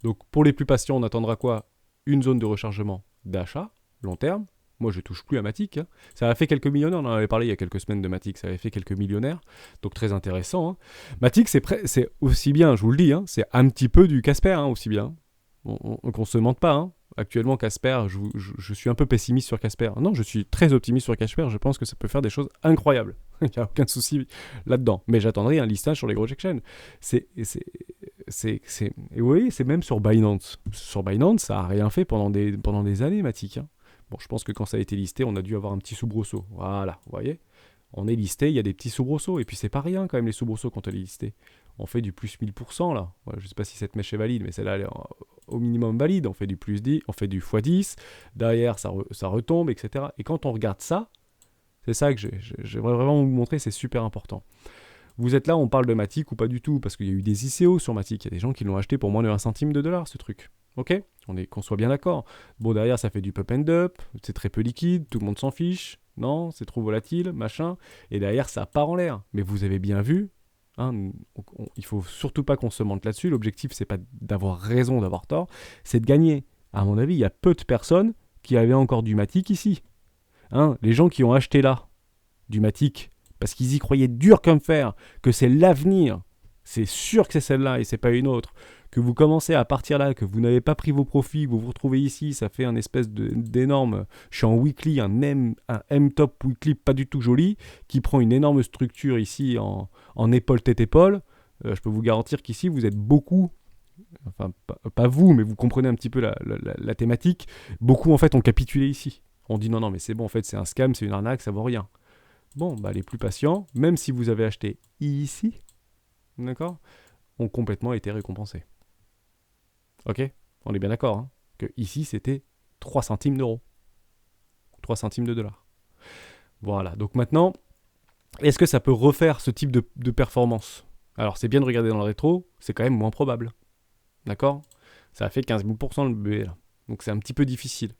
Donc, pour les plus patients, on attendra quoi ? Une zone de rechargement d'achat, long terme. Moi, je touche plus à Matic. Hein. Ça a fait quelques millionnaires. On en avait parlé il y a quelques semaines de Matic. Ça avait fait quelques millionnaires. Donc, très intéressant. Hein. Matic, c'est aussi bien, je vous le dis, hein, c'est un petit peu du Casper, hein, aussi bien. Qu'on se mente pas. Hein. Actuellement, Casper, je suis un peu pessimiste sur Casper. Non, je suis très optimiste sur Casper. Je pense que ça peut faire des choses incroyables. Il n'y a aucun souci là-dedans. Mais j'attendrai un listage sur les gros exchanges. Et oui, c'est même sur Binance. Sur Binance, ça n'a rien fait pendant des années, Matic. Hein. Bon, je pense que quand ça a été listé, on a dû avoir un petit soubresaut. Voilà, vous voyez ? On est listé, il y a des petits soubresauts. Et puis, c'est pas rien quand même, les soubresauts, quand on est listé. On fait du plus 1000% là. Voilà, je sais pas si cette mèche est valide, mais celle-là, elle est au minimum valide. On fait du plus 10, on fait du x10. Derrière, ça retombe, etc. Et quand on regarde ça, c'est ça que j'aimerais vraiment vous montrer, c'est super important. Vous êtes là, on parle de Matic ou pas du tout, parce qu'il y a eu des ICO sur Matic. Il y a des gens qui l'ont acheté pour moins de 1 centime de dollar, ce truc. Ok ? Qu'on soit bien d'accord. Bon, derrière, ça fait du pump and dump, c'est très peu liquide, tout le monde s'en fiche. Non, c'est trop volatile, machin. Et derrière, ça part en l'air. Mais vous avez bien vu, hein, il faut surtout pas qu'on se mente là-dessus. L'objectif, c'est pas d'avoir raison, d'avoir tort, c'est de gagner. À mon avis, il y a peu de personnes qui avaient encore du Matic ici. Hein, les gens qui ont acheté là du Matic, parce qu'ils y croyaient dur comme fer, que c'est l'avenir, c'est sûr que c'est celle-là et c'est pas une autre, que vous commencez à partir là, que vous n'avez pas pris vos profits, vous vous retrouvez ici, ça fait un espèce d'énorme, je suis en weekly, un M top weekly pas du tout joli, qui prend une énorme structure ici en épaule tête épaule, je peux vous garantir qu'ici vous êtes beaucoup, enfin pas vous, mais vous comprenez un petit peu la thématique, beaucoup en fait ont capitulé ici. On dit non mais c'est bon, en fait c'est un scam, c'est une arnaque, ça vaut rien. Bon, bah les plus patients, même si vous avez acheté ici, d'accord, ont complètement été récompensés. Ok, on est bien d'accord, hein, que ici c'était 3 centimes d'euros. 3 centimes de dollars. Voilà, donc maintenant, est-ce que ça peut refaire ce type de performance? Alors c'est bien de regarder dans le rétro, c'est quand même moins probable. D'accord? Ça a fait 15 000% le BB là. Donc c'est un petit peu difficile.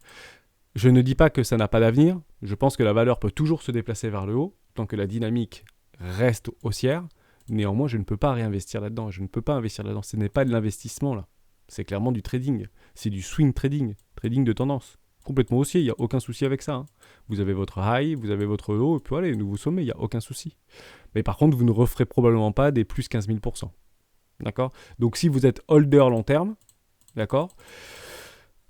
Je ne dis pas que ça n'a pas d'avenir. Je pense que la valeur peut toujours se déplacer vers le haut, tant que la dynamique reste haussière. Néanmoins, je ne peux pas réinvestir là-dedans. Je ne peux pas investir là-dedans. Ce n'est pas de l'investissement là. C'est clairement du trading. C'est du swing trading. Trading de tendance. Complètement haussier, il n'y a aucun souci avec ça. Hein. Vous avez votre high, vous avez votre low, et puis allez, nouveau sommet, il n'y a aucun souci. Mais par contre, vous ne referez probablement pas des plus 15 000%. D'accord? Donc si vous êtes holder long terme, d'accord?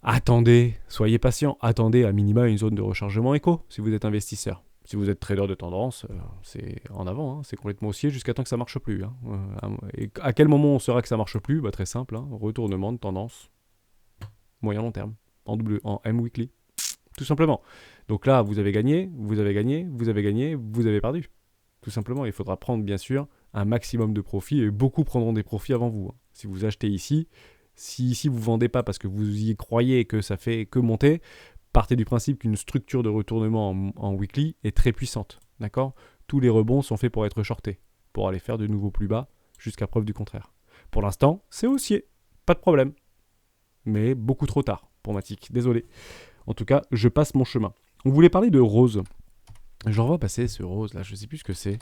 Attendez, soyez patient, attendez à minima une zone de rechargement éco si vous êtes investisseur. Si vous êtes trader de tendance, c'est en avant, hein, c'est complètement haussier jusqu'à temps que ça marche plus. Hein. Et à quel moment on saura que ça marche plus? Bah, très simple, hein, retournement de tendance moyen long terme, en M-weekly, tout simplement. Donc là, vous avez gagné, vous avez gagné, vous avez gagné, vous avez perdu. Tout simplement, il faudra prendre bien sûr un maximum de profits et beaucoup prendront des profits avant vous. Hein. Si vous achetez ici, si ici vous ne vendez pas parce que vous y croyez et que ça fait que monter, partez du principe qu'une structure de retournement en weekly est très puissante. D'accord? Tous les rebonds sont faits pour être shortés, pour aller faire de nouveaux plus bas jusqu'à preuve du contraire. Pour l'instant, c'est haussier, pas de problème. Mais beaucoup trop tard pour Matic, désolé. En tout cas, je passe mon chemin. On voulait parler de Rose. J'en vois passer ce Rose là, je sais plus ce que c'est.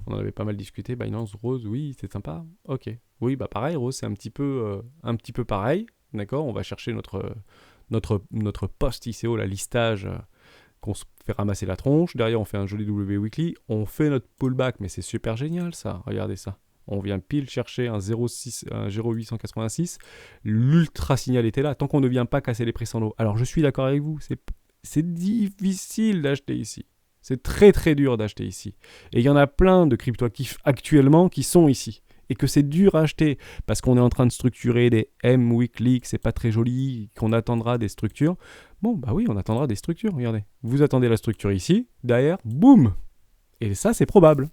On en avait pas mal discuté. Binance Rose, oui, c'est sympa. Ok. Oui, bah pareil, Rose, c'est un petit peu pareil. D'accord. On va chercher notre post ICO, la listage, qu'on se fait ramasser la tronche. Derrière, on fait un joli W Weekly. On fait notre pullback, mais c'est super génial ça. Regardez ça. On vient pile chercher un 0,886. L'ultra signal était là. Tant qu'on ne vient pas casser les prix en eau. Alors je suis d'accord avec vous. C'est difficile d'acheter ici. C'est très très dur d'acheter ici. Et il y en a plein de cryptoactifs actuellement qui sont ici. Et que c'est dur à acheter parce qu'on est en train de structurer des M-weekly, que c'est pas très joli, qu'on attendra des structures. Bon, bah oui, on attendra des structures, regardez. Vous attendez la structure ici, derrière, boum. Et ça, c'est probable.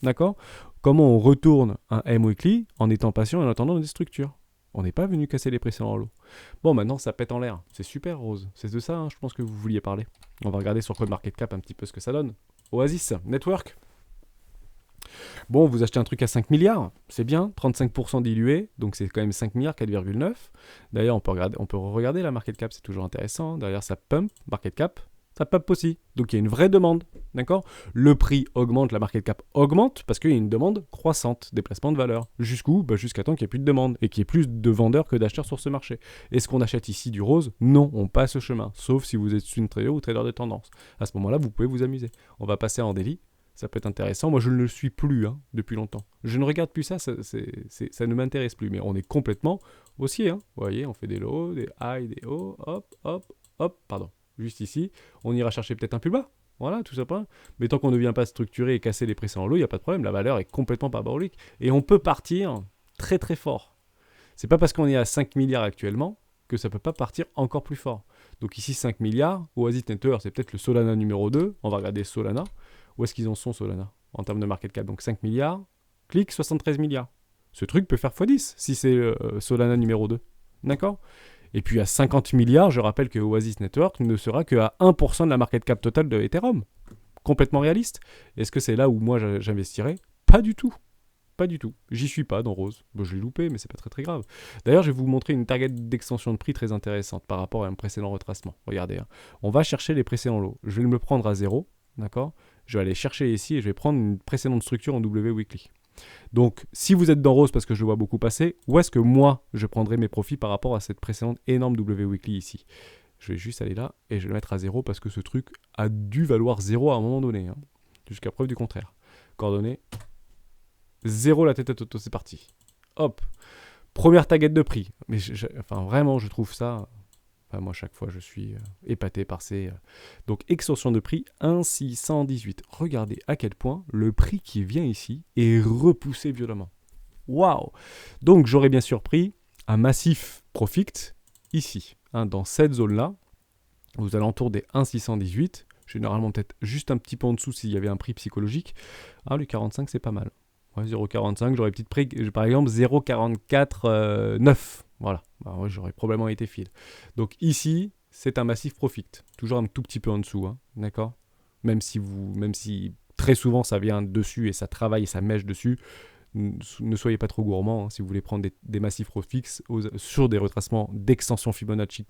D'accord? Comment on retourne un M-weekly en étant patient et en attendant des structures? On n'est pas venu casser les précédents lots. Bon, maintenant, ça pète en l'air. C'est super, Rose. C'est de ça, hein, je pense que vous vouliez parler. On va regarder sur CoinMarketCap un petit peu ce que ça donne. Oasis, Network. Bon, vous achetez un truc à 5 milliards, c'est bien, 35% dilué, donc c'est quand même 5 milliards, 4,9. D'ailleurs, on peut regarder la market cap, c'est toujours intéressant. Derrière, ça pump, market cap, ça pump aussi. Donc il y a une vraie demande, d'accord? Le prix augmente, la market cap augmente, parce qu'il y a une demande croissante, déplacement de valeur. Jusqu'où? Jusqu'à temps qu'il n'y ait plus de demande, et qu'il y ait plus de vendeurs que d'acheteurs sur ce marché. Est-ce qu'on achète ici du rose? Non, on passe au chemin, sauf si vous êtes swing trader ou trader de tendance. À ce moment-là, vous pouvez vous amuser. On va passer en daily. Ça peut être intéressant. Moi, je ne le suis plus depuis longtemps. Je ne regarde plus ça, ça ne m'intéresse plus. Mais on est complètement haussier. Hein. Vous voyez, on fait des lows, des highs, des hauts, hop, hop, hop, pardon. Juste ici, on ira chercher peut-être un plus bas. Voilà, tout simplement. Mais tant qu'on ne vient pas structurer et casser les précédents lows, il n'y a pas de problème. La valeur est complètement parabolique. Et on peut partir très très fort. C'est pas parce qu'on est à 5 milliards actuellement que ça ne peut pas partir encore plus fort. Donc ici, 5 milliards. Oasis Network, c'est peut-être le Solana numéro 2. On va regarder Solana. Où est-ce qu'ils en sont, Solana, en termes de market cap? Donc 5 milliards, clic 73 milliards. Ce truc peut faire x10 si c'est Solana numéro 2. D'accord? Et puis à 50 milliards, je rappelle que Oasis Network ne sera qu'à 1% de la market cap totale de Ethereum. Complètement réaliste. Est-ce que c'est là où moi j'investirais? Pas du tout. Pas du tout. J'y suis pas dans Rose. Bon, je l'ai loupé, mais c'est pas très très grave. D'ailleurs, je vais vous montrer une target d'extension de prix très intéressante par rapport à un précédent retracement. Regardez. Hein. On va chercher les précédents lots. Je vais me prendre à 0. D'accord? Je vais aller chercher ici et je vais prendre une précédente structure en W Weekly. Donc, si vous êtes dans Rose parce que je le vois beaucoup passer, où est-ce que moi, je prendrai mes profits par rapport à cette précédente énorme W Weekly ici? Je vais juste aller là et je vais le mettre à 0 parce que ce truc a dû valoir 0 à un moment donné. Hein, jusqu'à preuve du contraire. Coordonnées. 0 la tête à Toto, c'est parti. Hop. Première target de prix. Mais enfin, vraiment, je trouve ça... Enfin, moi, chaque fois, je suis épaté par ces... Donc, extension de prix 1,618. Regardez à quel point le prix qui vient ici est repoussé violemment. Waouh! Donc, j'aurais bien sûr pris un massif profit ici, hein, dans cette zone-là, aux alentours des 1,618. Généralement, peut-être juste un petit peu en dessous s'il y avait un prix psychologique. Ah, le 45, c'est pas mal. Ouais, 0,45, j'aurais peut-être pris, par exemple, 0,44,9. Voilà, bah, ouais, j'aurais probablement été fil. Donc ici, c'est un massif profit. Toujours un tout petit peu en dessous, hein, d'accord? Même si très souvent ça vient dessus et ça travaille et ça mèche dessus, ne soyez pas trop gourmand, hein, si vous voulez prendre des massifs fixes sur des retracements d'extension Fibonacci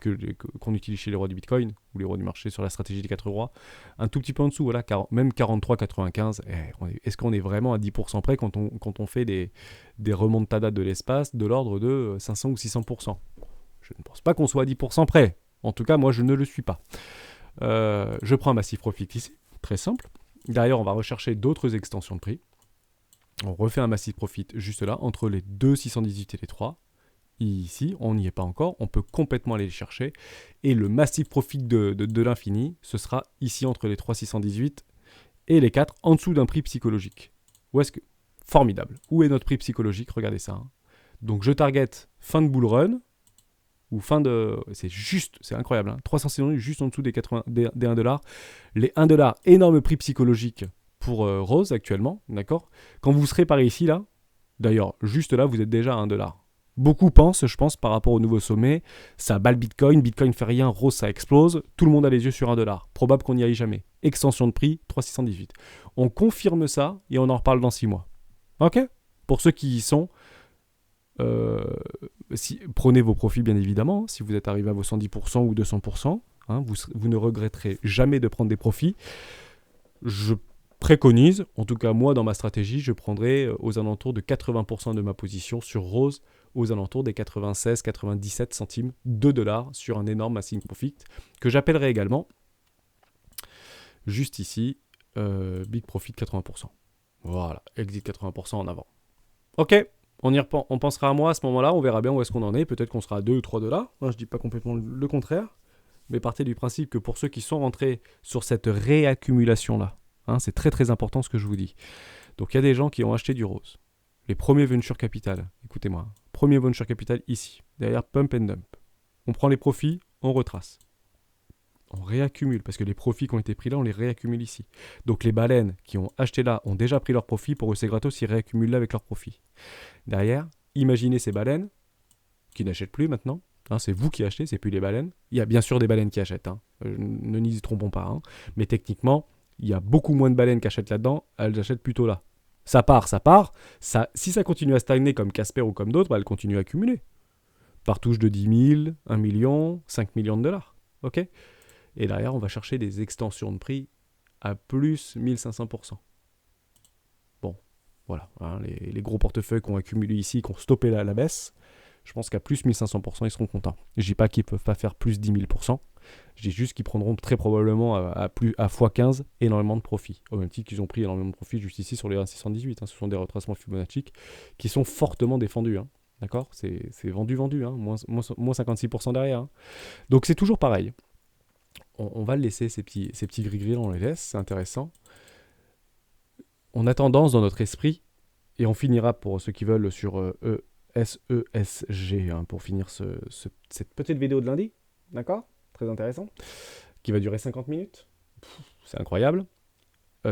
qu'on utilise chez les rois du Bitcoin ou les rois du marché sur la stratégie des 4 rois, un tout petit peu en dessous, voilà, même 43,95. Est-ce qu'on est vraiment à 10% près quand on fait des remontadas de l'espace de l'ordre de 500 ou 600%? Je ne pense pas qu'on soit à 10% près. En tout cas, moi, je ne le suis pas. Je prends un massif profit ici, très simple. Derrière, on va rechercher d'autres extensions de prix. On refait un massif profit juste là, entre les 2,618 et les 3. Ici, on n'y est pas encore, on peut complètement aller les chercher. Et le massif profit de l'infini, ce sera ici entre les 3,618 et les 4, en dessous d'un prix psychologique. Où est-ce que... Formidable. Où est notre prix psychologique? Regardez ça. Hein. Donc je target fin de bull run, ou fin de... C'est incroyable. Hein. 360 juste en dessous des 1$. Les 1$, énorme prix psychologique pour Rose actuellement, d'accord? Quand vous serez par ici, là, d'ailleurs, juste là, vous êtes déjà à 1$. Beaucoup pensent, je pense, par rapport au nouveau sommet, ça bat le Bitcoin, Bitcoin fait rien, Rose ça explose, tout le monde a les yeux sur 1$. Probable qu'on n'y aille jamais. Extension de prix, 3,618. On confirme ça et on en reparle dans 6 mois. Ok? Pour ceux qui y sont, prenez vos profits bien évidemment, si vous êtes arrivé à vos 110% ou 200%, hein, vous ne regretterez jamais de prendre des profits. Je préconise, en tout cas moi dans ma stratégie, je prendrai aux alentours de 80% de ma position sur Rose, aux alentours des 96-97 centimes de dollars sur un énorme massing profit, que j'appellerai également, juste ici, Big Profit 80%. Voilà, exit 80% en avant. Ok, on pensera à moi à ce moment-là, on verra bien où est-ce qu'on en est, peut-être qu'on sera à 2 ou 3 $, je ne dis pas complètement le contraire, mais partez du principe que pour ceux qui sont rentrés sur cette réaccumulation-là, hein, c'est très très important ce que je vous dis. Donc il y a des gens qui ont acheté du Rose. Les premiers venture capital, écoutez-moi, premier venture capital ici, derrière pump and dump. On prend les profits, on retrace. On réaccumule, parce que les profits qui ont été pris là, on les réaccumule ici. Donc les baleines qui ont acheté là ont déjà pris leurs profits, pour eux c'est gratos, ils réaccumulent là avec leurs profits. Derrière, imaginez ces baleines qui n'achètent plus maintenant. Hein, c'est vous qui achetez, c'est plus les baleines. Il y a bien sûr des baleines qui achètent, hein. Ne nous y trompons pas. Hein. Mais techniquement, il y a beaucoup moins de baleines qui achètent là-dedans, elles achètent plutôt là. Ça part. Si ça continue à stagner comme Casper ou comme d'autres, bah, elle continue à accumuler. Par touche de 10 000, 1 million, 5 millions de dollars. Ok ? Et derrière, on va chercher des extensions de prix à plus 1500%. Bon, voilà. Hein, les gros portefeuilles qu'on a accumulés ici, qui ont stoppé la baisse, je pense qu'à plus 1500%, ils seront contents. Je ne dis pas qu'ils ne peuvent pas faire plus 10 000%. Je dis juste qu'ils prendront très probablement à x15 énormément de profit. Au même titre qu'ils ont pris énormément de profit juste ici sur les 1,618. Hein. Ce sont des retracements Fibonacci qui sont fortement défendus. Hein. D'accord ? C'est vendu. Hein. Moins 56% derrière. Hein. Donc c'est toujours pareil. On va le laisser, ces petits gris-gris, on les laisse. C'est intéressant. On a tendance dans notre esprit, et on finira pour ceux qui veulent sur SESG, hein, pour finir cette petite vidéo de lundi, d'accord ? Très intéressant, qui va durer 50 minutes. C'est incroyable.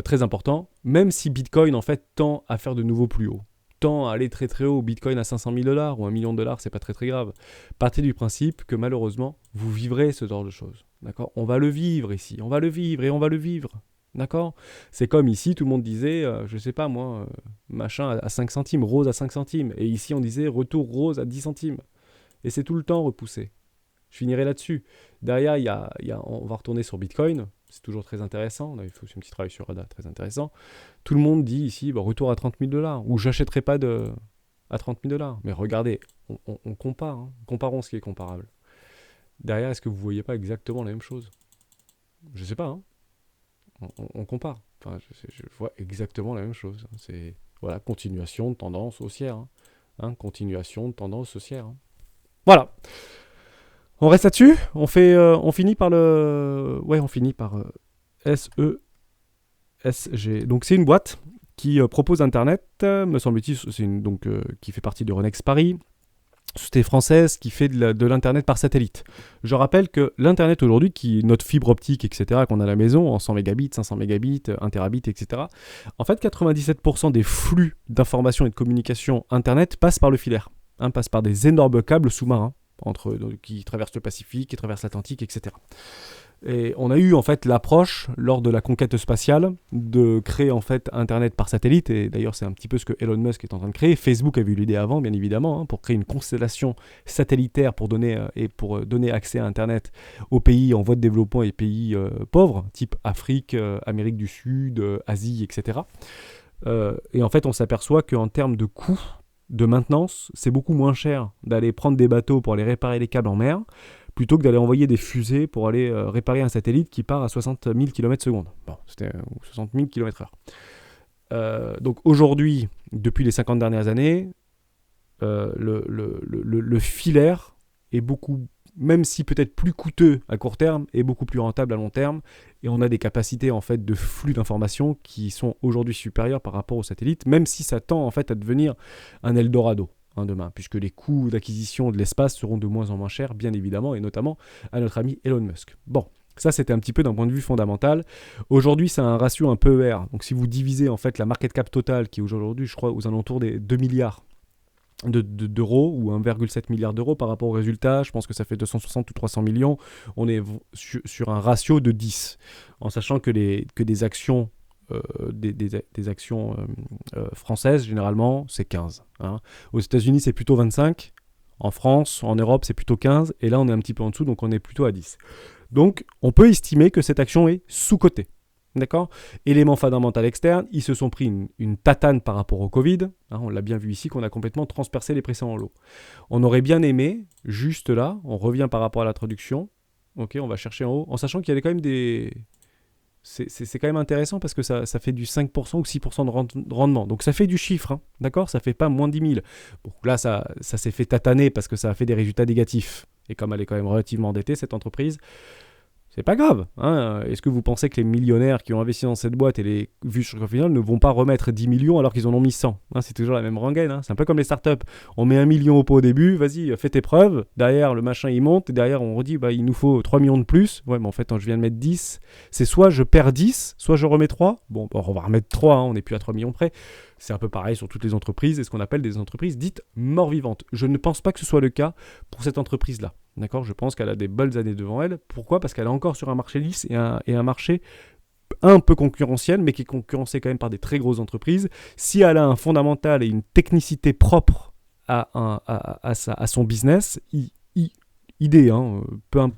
Très important, même si Bitcoin en fait tend à faire de nouveau plus haut, tend à aller très très haut, Bitcoin à 500 000 $ ou 1 million de dollars, c'est pas très très grave. Partez du principe que malheureusement, vous vivrez ce genre de choses, d'accord ? On va le vivre ici, on va le vivre et on va le vivre. D'accord ? C'est comme ici, tout le monde disait, je sais pas moi, machin à 5 centimes, Rose à 5 centimes. Et ici, on disait retour Rose à 10 centimes. Et c'est tout le temps repoussé. Je finirai là-dessus. Derrière, on va retourner sur Bitcoin. C'est toujours très intéressant. On avait fait aussi un petit travail sur ADA, très intéressant. Tout le monde dit ici, retour à 30 000 $. Ou j'achèterai pas à 30 000 $. Mais regardez, on compare. Hein. Comparons ce qui est comparable. Derrière, est-ce que vous voyez pas exactement la même chose ? Je sais pas, hein. On compare. Enfin, je vois exactement la même chose. C'est continuation de tendance haussière. Hein. Hein, continuation de tendance haussière. Hein. Voilà. On reste là-dessus. On finit par on finit par SESG. Donc c'est une boîte qui propose Internet, me semble-t-il, qui fait partie de Renex Paris. Société française qui fait de l'Internet par satellite. Je rappelle que l'Internet aujourd'hui, qui est notre fibre optique, etc., qu'on a à la maison, en 100 mégabits, 500 mégabits, 1 terabit, etc., en fait, 97% des flux d'information et de communication Internet passent par le filaire, passent par des énormes câbles sous-marins qui traversent le Pacifique, qui traversent l'Atlantique, etc. Et on a eu en fait l'approche lors de la conquête spatiale de créer en fait Internet par satellite, et d'ailleurs c'est un petit peu ce que Elon Musk est en train de créer. Facebook avait eu l'idée avant, bien évidemment, pour créer une constellation satellitaire pour donner accès à Internet aux pays en voie de développement et pays pauvres, type Afrique, Amérique du Sud, Asie, etc. Et en fait on s'aperçoit qu'en termes de coût de maintenance, c'est beaucoup moins cher d'aller prendre des bateaux pour aller réparer les câbles en mer, plutôt que d'aller envoyer des fusées pour aller réparer un satellite qui part à 60 000 km/s. Bon, c'était 60 000 km/h. Donc aujourd'hui, depuis les 50 dernières années, le filaire est beaucoup, même si peut-être plus coûteux à court terme, est beaucoup plus rentable à long terme. Et on a des capacités en fait de flux d'informations qui sont aujourd'hui supérieures par rapport au satellite, même si ça tend en fait à devenir un Eldorado. Demain, puisque les coûts d'acquisition de l'espace seront de moins en moins chers, bien évidemment, et notamment à notre ami Elon Musk. Bon, ça c'était un petit peu d'un point de vue fondamental. Aujourd'hui, c'est un ratio un peu ER. Donc si vous divisez en fait la market cap totale, qui est aujourd'hui, je crois, aux alentours des 2 milliards d'euros, ou 1,7 milliard d'euros par rapport au résultat, je pense que ça fait 260 ou 300 millions, on est sur un ratio de 10, en sachant que des actions des actions françaises, généralement, c'est 15. Hein. Aux États-Unis, c'est plutôt 25. En France, en Europe, c'est plutôt 15. Et là, on est un petit peu en dessous, donc on est plutôt à 10. Donc, on peut estimer que cette action est sous-cotée. D'accord ? Élément fondamental externe, ils se sont pris une tatane par rapport au Covid. Hein, on l'a bien vu ici, qu'on a complètement transpercé les précédents lots. On aurait bien aimé, juste là, on revient par rapport à l'introduction. Ok, on va chercher en haut, en sachant qu'il y avait quand même des... C'est quand même intéressant parce que ça fait du 5% ou 6% de rendement. Donc ça fait du chiffre, hein, d'accord ? Ça fait pas moins de 10 000. Bon, là, ça s'est fait tataner parce que ça a fait des résultats négatifs. Et comme elle est quand même relativement endettée, cette entreprise, c'est pas grave. Hein. Est-ce que vous pensez que les millionnaires qui ont investi dans cette boîte et les vues sur le final ne vont pas remettre 10 millions alors qu'ils en ont mis 100 ? C'est toujours la même rengaine. Hein. C'est un peu comme les startups. On met 1 million au pot au début, vas-y, fais tes preuves. Derrière, le machin, il monte. Et derrière, on redit, il nous faut 3 millions de plus. Ouais, mais en fait, je viens de mettre 10. C'est soit je perds 10, soit je remets 3. Bon, on va remettre 3, on n'est plus à 3 millions près. C'est un peu pareil sur toutes les entreprises et ce qu'on appelle des entreprises dites mort-vivantes. Je ne pense pas que ce soit le cas pour cette entreprise-là. D'accord ? Je pense qu'elle a des belles années devant elle. Pourquoi ? Parce qu'elle est encore sur un marché lisse et un marché un peu concurrentiel, mais qui est concurrencé quand même par des très grosses entreprises. Si elle a un fondamental et une technicité propre à son business, idée,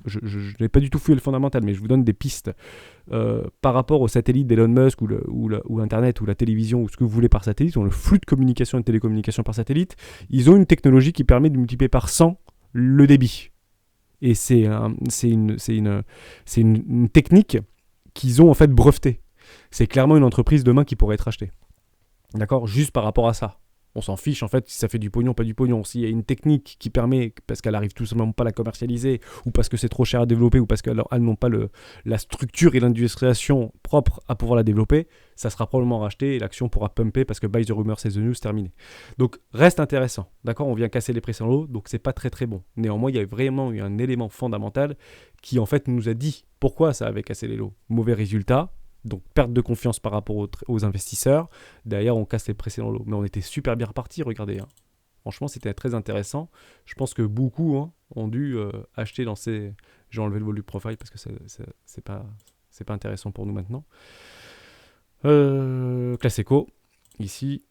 je n'ai pas du tout fouillé le fondamental, mais je vous donne des pistes. Par rapport au satellite d'Elon Musk ou Internet ou la télévision ou ce que vous voulez par satellite, ou le flux de communication et de télécommunication par satellite, ils ont une technologie qui permet de multiplier par 100 le débit. Et c'est une technique qu'ils ont en fait brevetée. C'est clairement une entreprise demain qui pourrait être achetée. D'accord ? Juste par rapport à ça. On s'en fiche en fait si ça fait du pognon, pas du pognon. S'il y a une technique qui permet, parce qu'elle arrive tout simplement pas à la commercialiser, ou parce que c'est trop cher à développer, ou parce qu'elles n'ont pas la structure et l'industrialisation propre à pouvoir la développer, ça sera probablement racheté et l'action pourra pumper parce que buy the rumor, c'est the news, terminé. Donc reste intéressant. D'accord ? On vient casser les précédents lots, donc c'est pas très très bon. Néanmoins, il y a vraiment eu un élément fondamental qui en fait nous a dit pourquoi ça avait cassé les lots. Mauvais résultat. Donc perte de confiance par rapport aux investisseurs. Derrière, on casse les précédents lots. Mais on était super bien repartis, regardez. Hein. Franchement, c'était très intéressant. Je pense que beaucoup ont dû acheter dans ces... J'ai enlevé le volume profile parce que c'est pas intéressant pour nous maintenant. Classe éco, ici.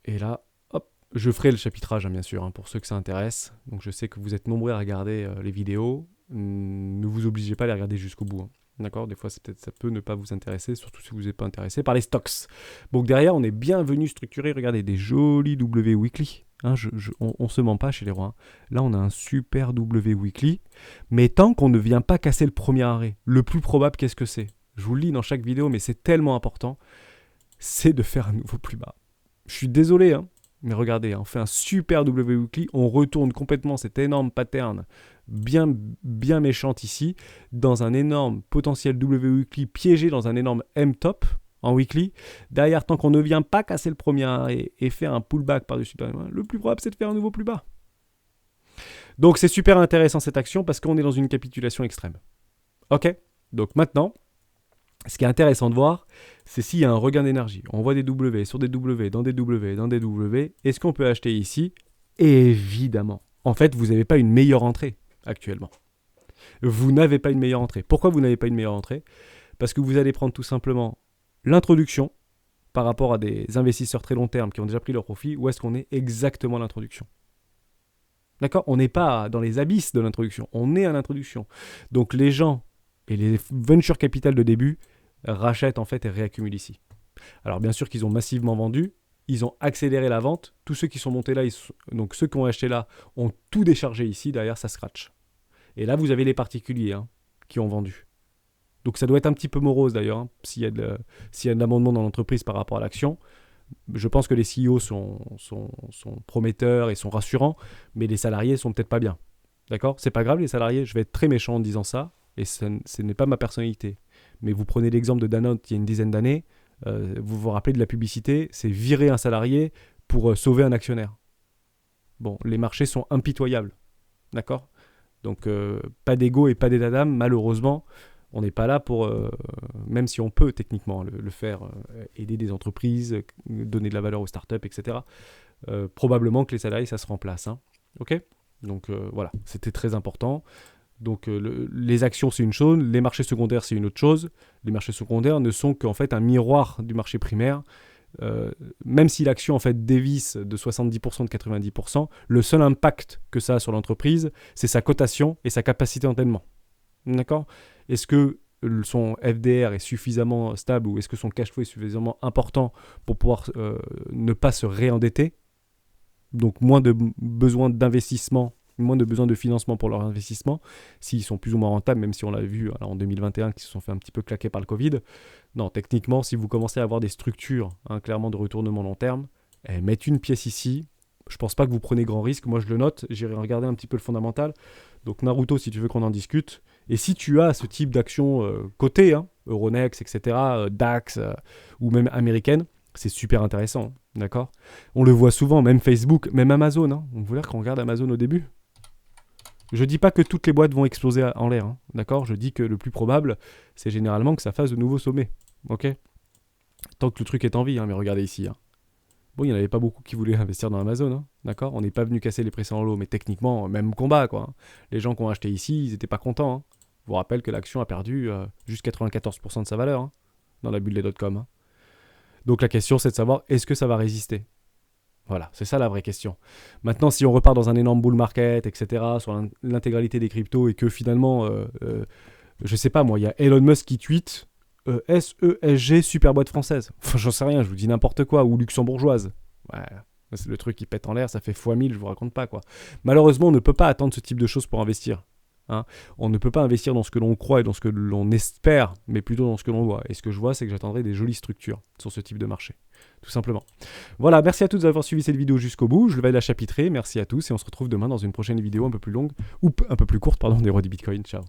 Et là, hop, je ferai le chapitrage, bien sûr, pour ceux que ça intéresse. Donc je sais que vous êtes nombreux à regarder les vidéos. Ne vous obligez pas à les regarder jusqu'au bout. D'accord ? Des fois, ça peut ne pas vous intéresser, surtout si vous n'êtes pas intéressé par les stocks. Donc derrière, on est bien venu structurer, regardez, des jolis W Weekly. On se ment pas chez les rois. Là, on a un super W Weekly. Mais tant qu'on ne vient pas casser le premier arrêt, le plus probable, qu'est-ce que c'est ? Je vous le lis dans chaque vidéo, mais c'est tellement important. C'est de faire un nouveau plus bas. Je suis désolé, Mais regardez, on fait un super W weekly, on retourne complètement cet énorme pattern bien méchante ici, dans un énorme potentiel W weekly piégé dans un énorme M top en weekly. Derrière, tant qu'on ne vient pas casser le premier arrêt et faire un pullback par-dessus le plus probable, c'est de faire un nouveau plus bas. Donc c'est super intéressant cette action parce qu'on est dans une capitulation extrême. Ok, donc maintenant, ce qui est intéressant de voir, c'est s'il y a un regain d'énergie. On voit des W sur des W, dans des W, dans des W. Est-ce qu'on peut acheter ici? Évidemment. En fait, vous n'avez pas une meilleure entrée actuellement. Vous n'avez pas une meilleure entrée. Pourquoi vous n'avez pas une meilleure entrée? Parce que vous allez prendre tout simplement l'introduction par rapport à des investisseurs très long terme qui ont déjà pris leur profit. Où est-ce qu'on est exactement à l'introduction? D'accord? On n'est pas dans les abysses de l'introduction. On est à l'introduction. Donc les gens et les venture capital de début rachètent en fait et réaccumulent ici. Alors bien sûr qu'ils ont massivement vendu, ils ont accéléré la vente, tous ceux qui sont montés là, donc ceux qui ont acheté là, ont tout déchargé ici, derrière ça scratch. Et là vous avez les particuliers qui ont vendu. Donc ça doit être un petit peu morose d'ailleurs, s'il y a de l'amendement dans l'entreprise par rapport à l'action. Je pense que les CEO sont prometteurs et sont rassurants, mais les salariés sont peut-être pas bien. D'accord? C'est pas grave les salariés, je vais être très méchant en disant ça, et ce n'est pas ma personnalité. Mais vous prenez l'exemple de Danone il y a une dizaine d'années, vous vous rappelez de la publicité, c'est virer un salarié pour sauver un actionnaire. Bon, les marchés sont impitoyables, d'accord? Donc pas d'ego et pas d'état d'âme, malheureusement, on n'est pas là pour, même si on peut techniquement le faire, aider des entreprises, donner de la valeur aux startups, etc. Probablement que les salariés, ça se remplace. Ok? Donc voilà, c'était très important. Donc les actions, c'est une chose, les marchés secondaires, c'est une autre chose. Les marchés secondaires ne sont qu'en fait un miroir du marché primaire. Même si l'action en fait dévisse de 70%, de 90%, le seul impact que ça a sur l'entreprise, c'est sa cotation et sa capacité d'endettement. D'accord? Est-ce que son FDR est suffisamment stable ou est-ce que son cash flow est suffisamment important pour pouvoir ne pas se réendetter? Donc moins de besoin d'investissement, moins de besoin de financement pour leur investissement, s'ils sont plus ou moins rentables, même si on l'a vu en 2021 qu'ils se sont fait un petit peu claquer par le Covid. Non, techniquement, si vous commencez à avoir des structures clairement de retournement long terme, mettre une pièce ici, je pense pas que vous prenez grand risque. Moi, je le note, j'irai regarder un petit peu le fondamental. Donc Naruto, si tu veux qu'on en discute. Et si tu as ce type d'action cotée, Euronext, etc., DAX ou même américaine, c'est super intéressant, d'accord? On le voit souvent, même Facebook, même Amazon. On voit qu'on regarde Amazon au début. Je dis pas que toutes les boîtes vont exploser en l'air, d'accord? Je dis que le plus probable, c'est généralement que ça fasse de nouveaux sommets, ok? Tant que le truc est en vie, mais regardez ici. Bon, il n'y en avait pas beaucoup qui voulaient investir dans Amazon, d'accord? On n'est pas venu casser les précédents lots, mais techniquement, même combat, quoi. Les gens qui ont acheté ici, ils n'étaient pas contents. Je vous rappelle que l'action a perdu juste 94% de sa valeur dans la bulle des dot-com. Donc la question, c'est de savoir, est-ce que ça va résister? Voilà, c'est ça la vraie question. Maintenant, si on repart dans un énorme bull market, etc., sur l'intégralité des cryptos, et que finalement, je sais pas moi, il y a Elon Musk qui tweet SESG, super boîte française. Enfin, j'en sais rien, je vous dis n'importe quoi, ou luxembourgeoise. Ouais, c'est le truc qui pète en l'air, ça fait x1000, je vous raconte pas quoi. Malheureusement, on ne peut pas attendre ce type de choses pour investir. On ne peut pas investir dans ce que l'on croit et dans ce que l'on espère, mais plutôt dans ce que l'on voit. Et ce que je vois, c'est que j'attendrai des jolies structures sur ce type de marché, tout simplement. Voilà, merci à tous d'avoir suivi cette vidéo jusqu'au bout. Je vais la chapitrer, merci à tous, et on se retrouve demain dans une prochaine vidéo un peu plus longue, ou un peu plus courte, pardon, des rois du Bitcoin. Ciao.